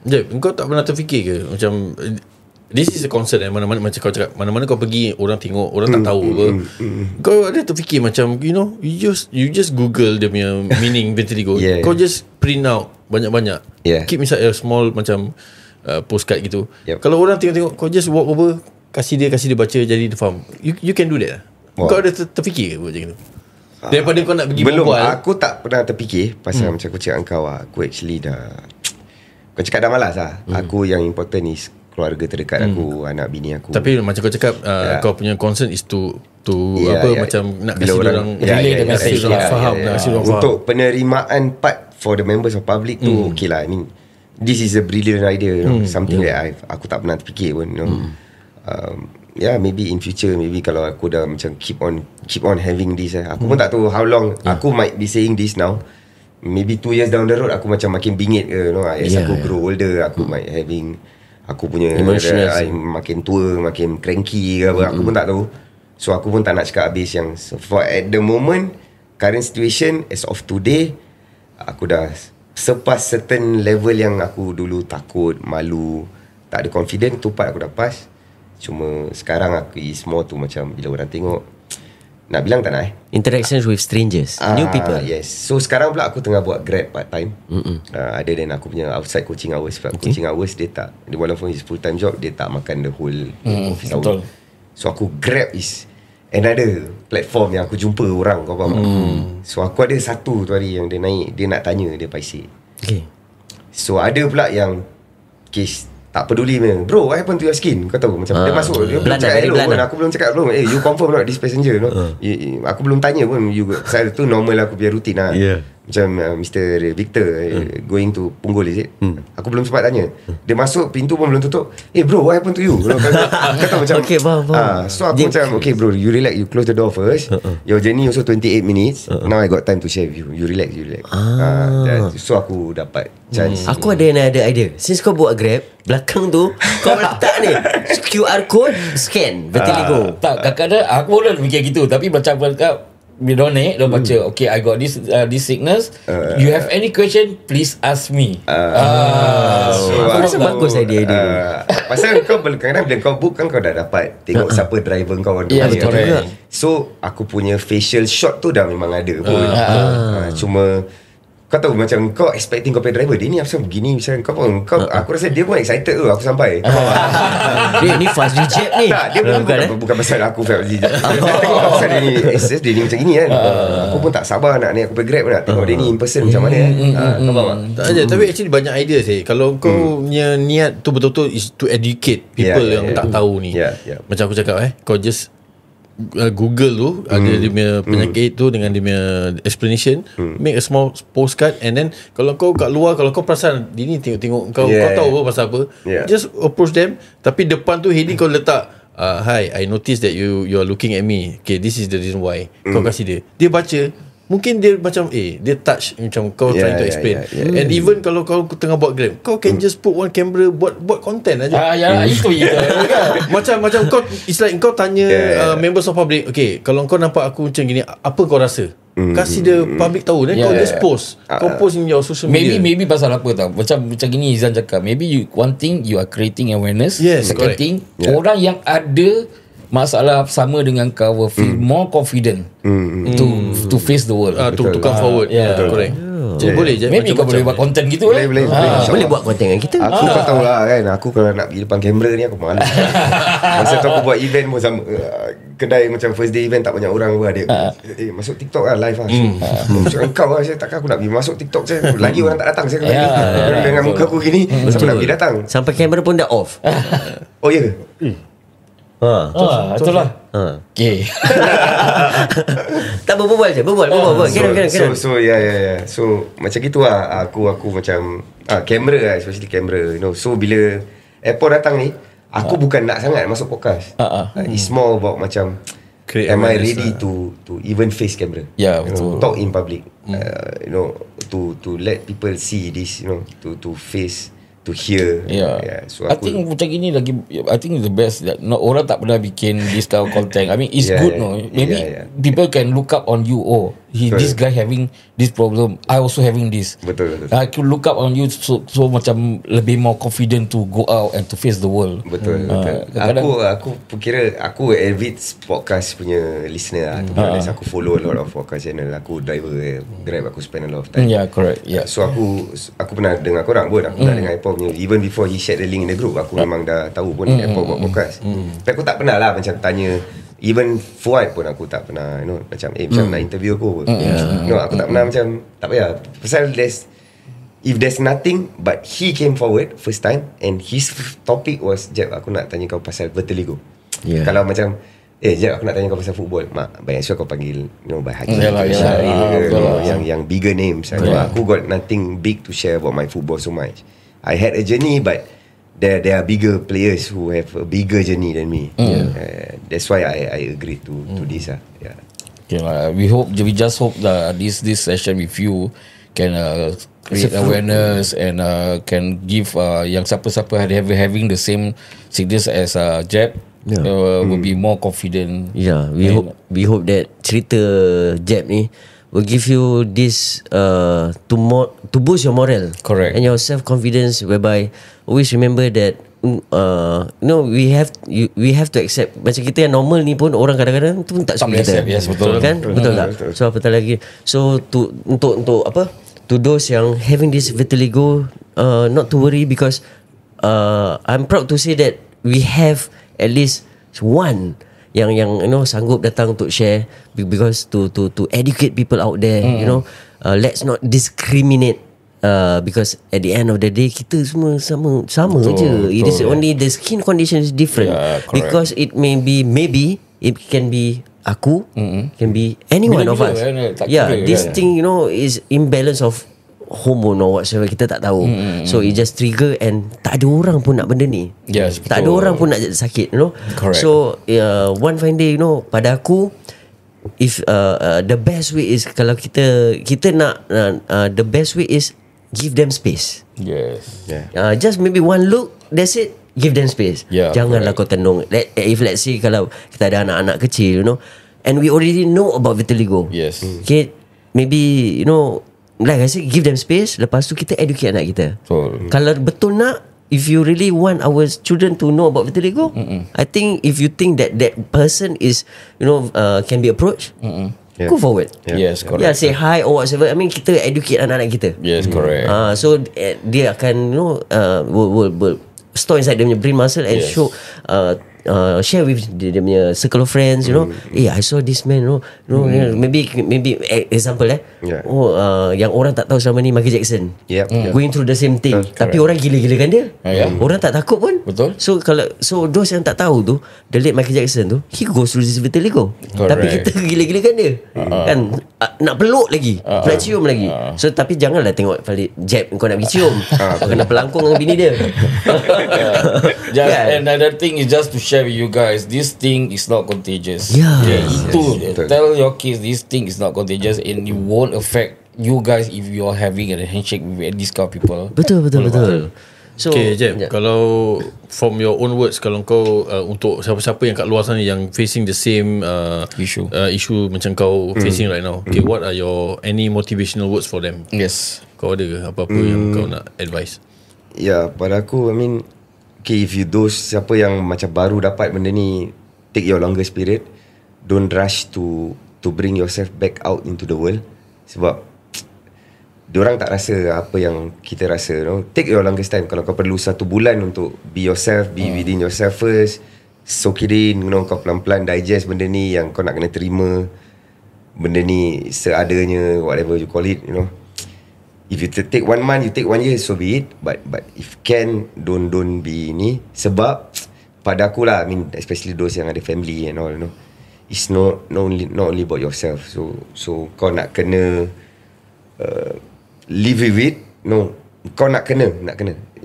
Jeb, kau tak pernah terfikir ke macam this is a concern mana-mana macam kau cakap, mana-mana kau pergi orang tengok, orang tak tahu apa. Kau ada terfikir macam you just Google dia punya meaning vitiligo. Kau just print out banyak-banyak. Keep inside a small macam postcard gitu. Kalau orang tengok kau just walk over, kasih dia baca, jadi dia faham. You can do that. Kau ada terfikir ke buat macam tu? Daripada kau nak pergi Belum, berbual. aku tak pernah terfikir. Pasal macam aku cakap dengan kau, aku actually dah, kau cakap dah malas lah. Aku yang important is keluarga terdekat aku, anak bini aku. Tapi macam kau cakap kau punya concern is to macam nak kasi orang relay the message orang faham, nak kasi orang faham. Untuk penerimaan part for the members of public tu okay lah. I mean, this is a brilliant idea, something that aku tak pernah terfikir pun, maybe in future, maybe kalau aku dah macam keep on having this, aku pun tak tahu how long aku might be saying this now. Maybe 2 years down the road aku macam makin bingit ke, as aku grow older, aku might having, aku punya makin tua, makin cranky ke apa, aku pun tak tahu. So aku pun tak nak cakap habis yang for at the moment, current situation as of today, aku dah surpass certain level yang aku dulu takut, malu, tak ada confident, tu part aku dah pass. Cuma sekarang aku is more tu macam bila orang tengok, nak bilang tak nak Interactions with strangers, new people. Yes. So sekarang pula aku tengah buat Grab part time. Ada dan aku punya outside coaching hours. Coaching hours dia tak, dia walaupun is full time job, dia tak makan the whole office hour. So aku Grab is another platform yang aku jumpa orang, kau faham? So aku ada satu tu hari yang dia naik, dia nak tanya, dia paisik. So ada pula yang case tak peduli man. Bro, what happened to your skin? Kau tahu macam dia masuk, dia belum cakap hello pun. Aku belum cakap belum. You confirm not this passenger, aku belum tanya pun. Saya tu normal aku punya rutin lah. Macam Mr. Victor going to Punggol, is it? Aku belum sempat tanya. Dia masuk, pintu pun belum tutup. Bro, what happened to you? Kata macam okay, faham. So aku macam, okay bro, you relax, you close the door first. Your journey also 28 minutes. Now I got time to share with you. You relax. So aku dapat chance. Aku ada idea. Since kau buat Grab, belakang tu kau letak ni QR code, scan vitiligo. Tak, kadang-kadang aku pun fikir gitu. Tapi macam bila naik, dia baca, okay, I got this sickness. You have any question, please ask me. Aku rasa bagus idea dia. Pasal kau kadang-kadang bila kau book kan, kau dah dapat tengok siapa driver kau. betul juga. So aku punya facial shot tu dah memang ada pun. Cuma kau tahu macam kau expecting kau punya driver, dia ni asal begini, macam kau aku rasa dia pun excited tu aku sampai. Dia ni fast reject ni. Tak, dia bukan pasal aku fast reject. Tengok pasal dia ni dia ni macam gini kan. Aku pun tak sabar nak naik aku pergi Grab, nak tengok dia ni in person macam mana. Kau faham tak? Tak ada, tapi actually banyak idea sih. Kalau kau punya niat tu betul-betul is to educate people yang tak tahu ni. Macam aku cakap kau just Google tu ada dia punya penyakit tu dengan dia punya explanation, make a small postcard, and then kalau kau kat luar, kalau kau perasan dia ni tengok kau tahu apa pasal apa, just approach them. Tapi depan tu heading kau letak hi, I noticed that you are looking at me. Okay, this is the reason why. Kau kasih dia baca. Mungkin dia macam dia touch macam kau trying to explain. And even kalau kau tengah buat Grab, kau can just put one camera, buat content aja. Itu Macam kau, it's like kau tanya members of public, okay, kalau kau nampak aku macam gini, apa kau rasa? Kasih dia public tahu, then kau just post. Kau post in your social media. Maybe pasal apa tau, macam gini Izan cakap, maybe one thing you are creating awareness. Second thing, orang yang ada masalah sama dengan kau will feel more confident to face the world, to come forward. Correct. So boleh je Maybe kau boleh buat content gitu Boleh, boleh. Boleh buat konten dengan kita. Aku kau tahu lah kan, aku kalau nak pergi depan kamera ni aku malu. Masa tu aku buat event pun sama, kedai macam first day event tak banyak orang pun ada. Masuk TikTok lah, live lah. Macam kau lah, saya takkan aku nak pergi masuk TikTok saya. Lagi orang tak datang, saya kena dengan muka aku gini, siapa nak pergi datang. Sampai kamera pun dah off. Oh ya ke? Itulah. Okay. Tak berbual je, berbual. Kira. So So macam gitu lah. Aku macam kamera lah, especially kamera, you know. So bila airport datang ni, aku bukan nak sangat masuk podcast. It's more about macam Create am I awareness ready to even face camera? Ya, You know, betul. talk in public. You know, to let people see this, you know, to face, to hear. So I think macam gini lagi, I think the best that orang tak pernah bikin this kind of content. I mean it's good, no. Maybe people can look up on you. Oh, this guy having this problem, I also having this. Betul. I could look up on you, so macam lebih more confident to go out and to face the world. Betul. Aku kira aku avid podcast punya listener lah. To be honest, aku follow a lot of podcast channel. Aku driver Grab, aku spend a lot of time. Yeah, correct. Yeah. So aku pernah dengar korang pun. Aku pernah dengar Apple punya. Even before he shared the link in the group, aku memang dah tahu pun Apple buat podcast. Tapi aku tak pernah lah macam tanya. Even Fuad pun aku tak pernah, you know, macam macam nak interview aku pun. You know, aku tak pernah macam, tak payah. Pasal if there's nothing, but he came forward first time and his topic was, Jeb, aku nak tanya kau pasal vertigo. Kalau macam Jeb, aku nak tanya kau pasal football, mak, banyak sure kau panggil, you know, by Hakim, yang bigger names. Aku got nothing big to share about my football so much. I had a journey, but there are bigger players who have a bigger journey than me. That's why I agreed to this. Okay, we just hope that this session with you can create awareness and can give yang siapa-siapa having the same sickness as Jeb will be more confident. Yeah, we hope that cerita Jeb ni will give you this to boost your moral. Correct. And your self-confidence, whereby always remember that we have to accept. Macam kita yang normal ni pun, orang kadang-kadang tu pun tak suka kita. Yes, betul. Kan? Betul tak? So apatah lagi. So untuk apa? To those yang having this vitiligo, not to worry, because I'm proud to say that we have at least one yang you know sanggup datang untuk share, because to educate people out there. You know, let's not discriminate. Because at the end of the day, kita semua sama je. It is only the skin condition is different. Because it maybe it can be aku, can be any one of us. This thing, you know, is imbalance of hormone or whatsoever, kita tak tahu. So it just trigger, and tak ada orang pun nak benda ni. Tak ada orang pun nak sakit, you know. Correct. So one fine day, you know, pada aku, if the best way is, kalau kita nak the best way is give them space. Yes. Just maybe one look, that's it. Give them space. Janganlah kau tenung. If let's say kalau kita ada anak-anak kecil, you know, and we already know about vitiligo. Yes. Okay, maybe, you know, like I say, give them space. Lepas tu kita educate anak kita. Kalau betul nak, if you really want our children to know about vitiligo, I think if you think that person is, you know, can be approached, go forward. Yes, correct. Say hi or whatever. I mean, kita educate anak-anak kita. Yes, correct. So dia akan, you know, will store inside dia punya brain muscle and show share with dia punya circle of friends, you know. I saw this man, you know, maybe example yang orang tak tahu selama ni, Michael Jackson going through the same thing, tapi orang gila-gilakan dia. Orang tak takut pun. Betul. So those yang tak tahu tu, the late Michael Jackson tu, he goes through this vitiligo, tapi kita gila-gilakan dia. Kan nak peluk lagi, nak cium lagi. So tapi janganlah tengok Jeb kau nak pergi cium, kau kena pelangkung dengan bini dia. Another thing is just to share with you guys, this thing is not contagious. Tell your kids this thing is not contagious, and it won't affect you guys if you are having a handshake with these kind of people. Betul. So, okay, Jeb, kalau from your own words, kalau kau untuk siapa-siapa yang kat luar sana yang facing the same issue macam kau facing right now, okay, what are your any motivational words for them? Yes. Kau ada ke apa-apa yang kau nak advice? Pada aku, I mean, okay, if you siapa yang macam baru dapat benda ni, take your longest period. Don't rush to bring yourself back out into the world. Sebab diorang tak rasa apa yang kita rasa, you know. Take your longest time. Kalau kau perlu 1 bulan untuk be yourself, be within yourself first, soak it in, you know. Kau pelan-pelan digest benda ni yang kau nak kena terima. Benda ni seadanya, whatever you call it, you know. If you take 1 month, you take 1 year, so be it. But if can, don't be ni. Sebab pada aku lah, I mean, especially those yang ada family and all, you know, it's not only about yourself. So kau nak kena live with it. No, kau nak kena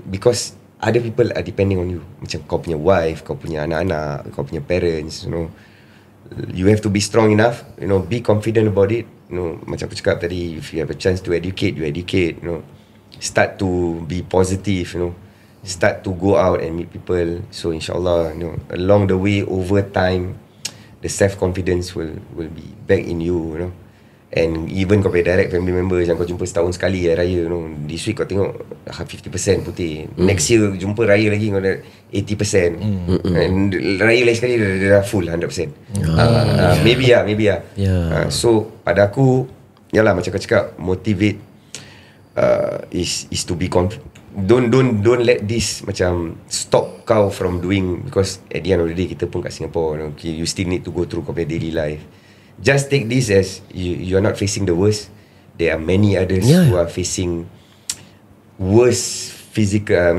because other people are depending on you. Macam kau punya wife, kau punya anak-anak, kau punya parents, you know. You have to be strong enough, you know. Be confident about it, you know. Macam aku cakap tadi, if you have a chance to educate, you educate, you know. Start to be positive, you know. Start to go out and meet people. So insyaAllah, you know, along the way, over time, the self-confidence will be back in you, you know. And even kau punya direct family members yang kau jumpa setahun sekali raya, you know. This week kau tengok 50% putih. Next year jumpa raya lagi kau dah 80%. And raya lain sekali dah full 100%. Maybe lah. Yeah. So pada aku, yalah macam kau cakap, motivate is to be don't let this macam stop kau from doing, because at the end of the day kita pun kat Singapore, you know, you still need to go through kau punya daily life. Just take this as you are not facing the worst. There are many others who are facing worse physical,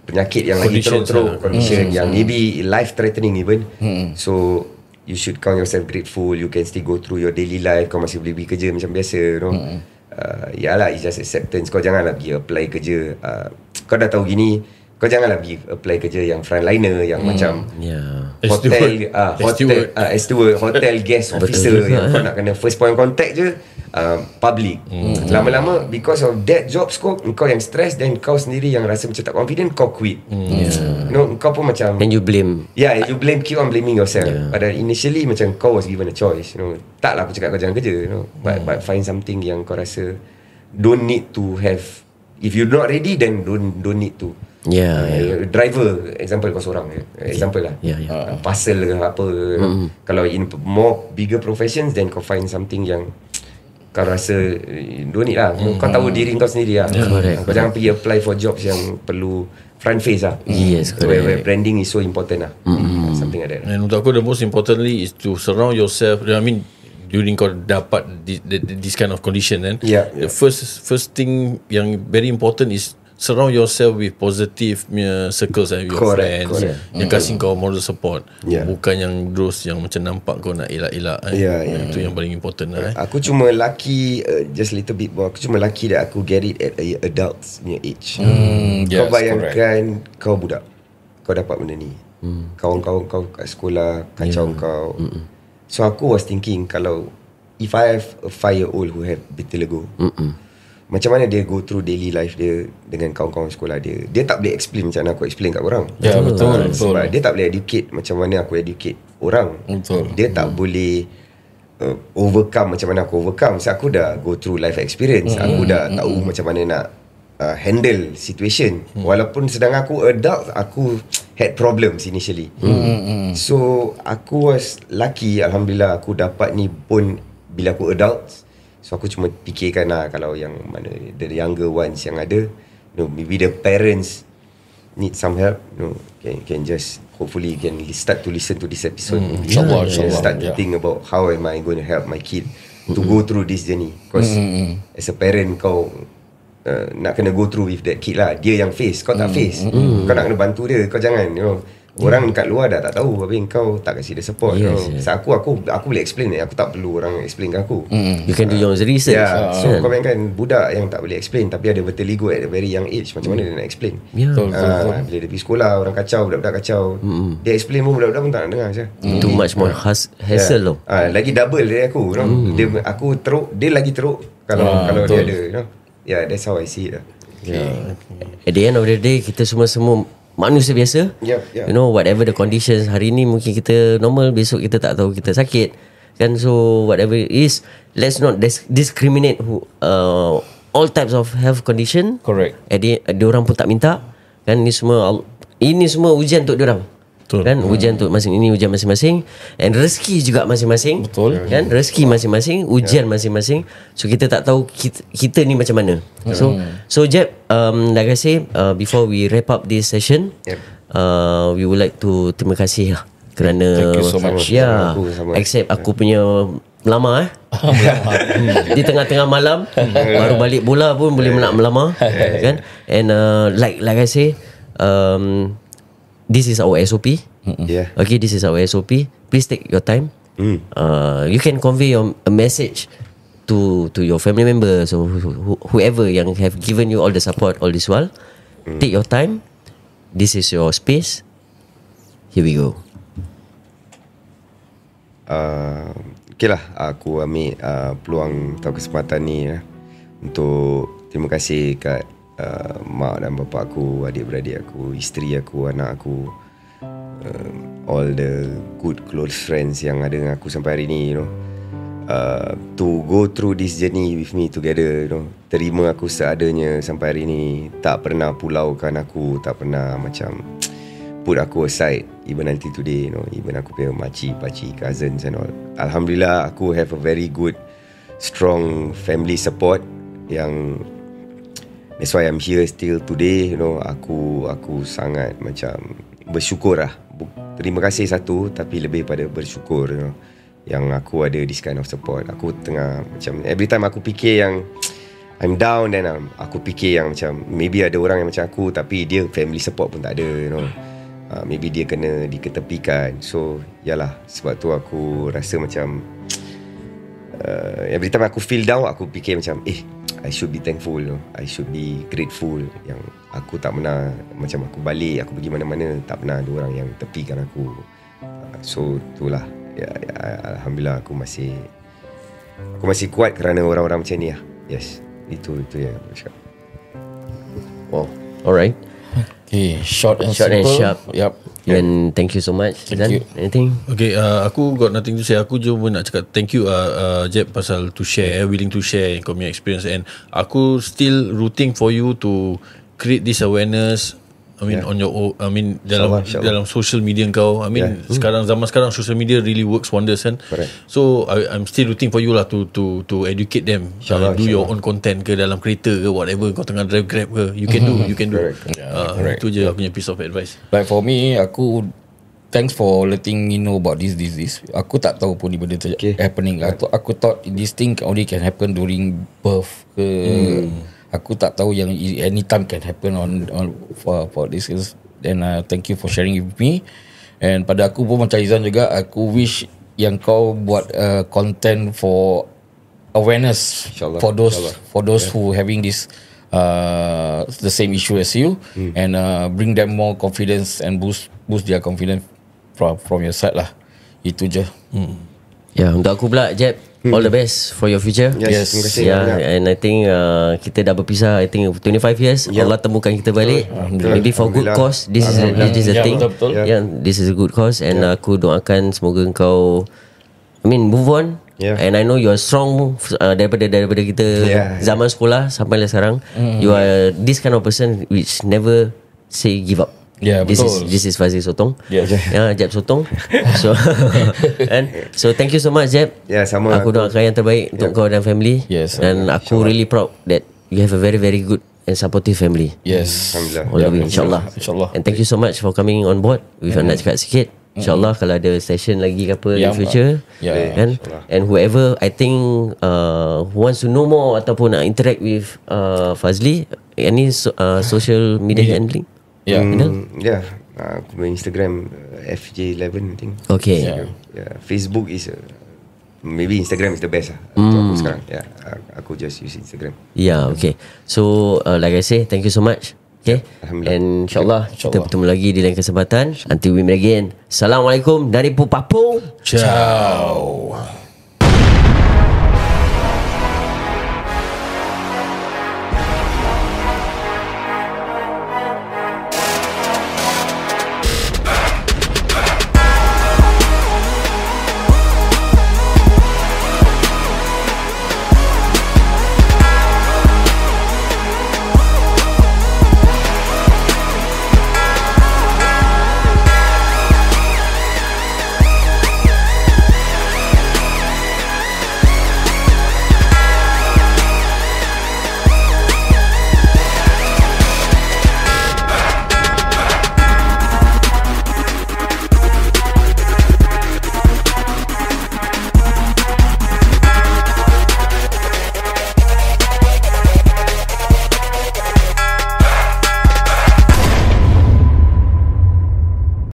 penyakit yang lagi teruk, condition yang maybe life threatening even. So you should count yourself grateful. You can still go through your daily life. Kau masih boleh pergi kerja macam biasa, you know. Yalah, it's just acceptance. Kau janganlah pergi apply kerja, kau dah tahu gini, kau janganlah pergi apply kerja yang frontliner, yang macam steward, hotel guest officer yang kau nak kena first point contact je, public. Lama-lama because of that job scope, kau yang stress, then kau sendiri yang rasa macam tak confident, kau quit. You know, kau pun macam, And you blame. keep on blaming yourself. Padahal initially macam kau was given a choice, you know. Taklah aku cakap kau jangan kerja, you know. But find something yang kau rasa don't need to have. If you're not ready, then don't need to. Driver, example kau seorang, example lah. Parcel ke apa, kalau in more bigger professions, then kau find something yang kau rasa don't need lah. Kau tahu diri kau sendiri lah. Kau jangan pergi apply for jobs yang perlu front face lah. Yes, correct. Where branding is so important lah. Something like that. And untuk aku, the most importantly is to surround yourself. I mean, during kau dapat this kind of condition, then the first thing yang very important is surround yourself with positive circles and your friends yang kasih kau moral support, bukan yang terus yang macam nampak kau nak elak-elak. Itu yang paling important lah. Aku cuma lucky, just little bit more, aku cuma lucky that aku get it at a adult's age. Kau bayangkan kau budak, kau dapat benda ni, kawan-kawan kau kat sekolah kacau kau. So aku was thinking, kalau if I have a 5-year-old who have vitiligo, macam mana dia go through daily life dia dengan kawan-kawan sekolah dia. Dia tak boleh explain macam mana aku explain kat orang. Betul. Sebab dia tak boleh educate macam mana aku educate orang. Dia tak boleh overcome macam mana aku overcome. So aku dah go through life experience. Aku dah tahu macam mana nak handle situation. Walaupun sedang aku adult, aku had problems initially. So aku was lucky, alhamdulillah, aku dapat ni pun bila aku adult. So aku cuma fikirkan lah, kalau yang mana the younger ones yang ada, you know, maybe the parents need some help, you know, can just hopefully can start to listen to this episode. InsyaAllah, start to think about how am I going to help my kid to go through this journey. Because as a parent, kau nak kena go through with that kid lah. Dia yang face, kau tak face. Kau nak kena bantu dia. Kau jangan, you know, orang kat luar dah tak tahu, tapi kau tak kasi dia support. So aku boleh explain, aku tak perlu orang explain ke aku. You can do your own research. So kau bayangkan budak yang tak boleh explain tapi ada vitiligo at a very young age, macam mana dia nak explain? Bila dia pergi sekolah, orang kacau, budak-budak kacau, dia explain pun budak-budak pun tak nak dengar je. Too much more hassle loh. Lagi double dari aku, you know? Aku teruk, dia lagi teruk kalau dia ada, you know? That's how I see it lah. At the end of the day, kita semua manusia biasa. You know, whatever the conditions, hari ni mungkin kita normal, besok kita tak tahu kita sakit kan. So whatever it is, let's not discriminate all types of health condition. Correct. Diorang pun tak minta kan. Ini semua ujian untuk diorang. Betul. Kan ujian untuk ini ujian masing-masing, and rezeki juga masing-masing. Betul. Kan rezeki masing-masing, ujian masing-masing. So kita tak tahu kita ni macam mana. So Jeb, like I say, before we wrap up this session, we would like to terima kasih lah kerana Thank you so much. Sama. accept aku punya melamar di tengah-tengah malam baru balik bola pun boleh nak melamar kan. And like I say, this is our SOP. Yeah. Okay, this is our SOP. Please take your time. You can convey a message to your family members or whoever yang have given you all the support all this while. Take your time. This is your space. Here we go. Okay lah, aku ambil peluang atau kesempatan ni untuk terima kasih kat mak dan bapa aku, adik-beradik aku, isteri aku, anak aku, all the good close friends yang ada dengan aku sampai hari ni, to go through this journey with me together, terima aku seadanya sampai hari ni, tak pernah pulaukan aku, tak pernah macam put aku aside even until today, even aku punya makcik, pakcik, cousins and all. Alhamdulillah, aku have a very good strong family support yang that's why I'm here still today. Aku sangat macam bersyukur lah. Terima kasih satu, tapi lebih pada bersyukur yang aku ada this kind of support. Aku tengah macam every time aku fikir yang I'm down, then aku fikir yang macam maybe ada orang yang macam aku tapi dia family support pun tak ada, maybe dia kena diketepikan. So yalah, sebab tu aku rasa macam every time aku feel down, aku fikir macam I should be thankful, I should be grateful yang aku tak pernah macam aku balik, aku pergi mana-mana tak pernah ada orang yang tepikan aku. So itulah ya, alhamdulillah aku masih kuat kerana orang-orang macam ni lah. Yes, itu yang aku cakap. Wow. Alright. Okay, short and Short and simple. sharp. Yep. And thank you so much. Thank you. Anything? Okay, aku got nothing to say. Aku cuma nak cakap thank you Jeb pasal to share, willing to share kau punya experience, and aku still rooting for you to create this awareness. I mean on your own, I mean dalam social media kau. I mean zaman sekarang social media really works wonders kan. Correct. So I'm still rooting for you lah to educate them. Do your own content ke dalam kereta ke whatever kau tengah drive Grab ke, you can do. Correct. Itu je aku punya piece of advice. Like for me, thanks for letting me know about this. Aku tak tahu pun ni benda happening. Aku thought this thing only can happen during birth ke. Aku tak tahu yang anytime can happen on for this. Then thank you for sharing with me. And pada aku pun macam Izan juga, aku wish yang kau buat content for awareness, InsyaAllah. for those who having this the same issue as you, and bring them more confidence and boost their confidence from your side lah. Itu je. Ya, untuk aku pula Jeb, all the best for your future. Yes, terima kasih. And I think kita dah berpisah I think 25 years. Allah temukan kita balik. Maybe for good cause. This is the thing. Betul. This is a good cause. And aku doakan semoga kau move on. And I know you are strong daripada kita zaman sekolah sampai sekarang. You are this kind of person which never say give up. Yeah, this is Fazil Sotong. Jeb Sotong. So thank you so much Jeb. Sama. Aku doakan yang terbaik untuk kau dan family. Yes. Dan aku really proud that you have a very very good and supportive family. Yes. Alhamdulillah. All the way, insyaAllah. And thank you so mumuch for coming on board. Nak cakap sikit, InsyaAllah kalau ada session lagi ke apa in future, kan? And whoever I think who wants to know more ataupun nak interact with Fazli, any social media handling? Aku main Instagram FJ11 I think. Okay. Facebook is maybe Instagram is the best lah untuk aku sekarang. Aku just use Instagram. Okay. So like I say, thank you so much. Okay. And insyaAllah kita bertemu lagi di lain kesempatan. Until we meet again. Assalamualaikum dari Pupapu. Ciao.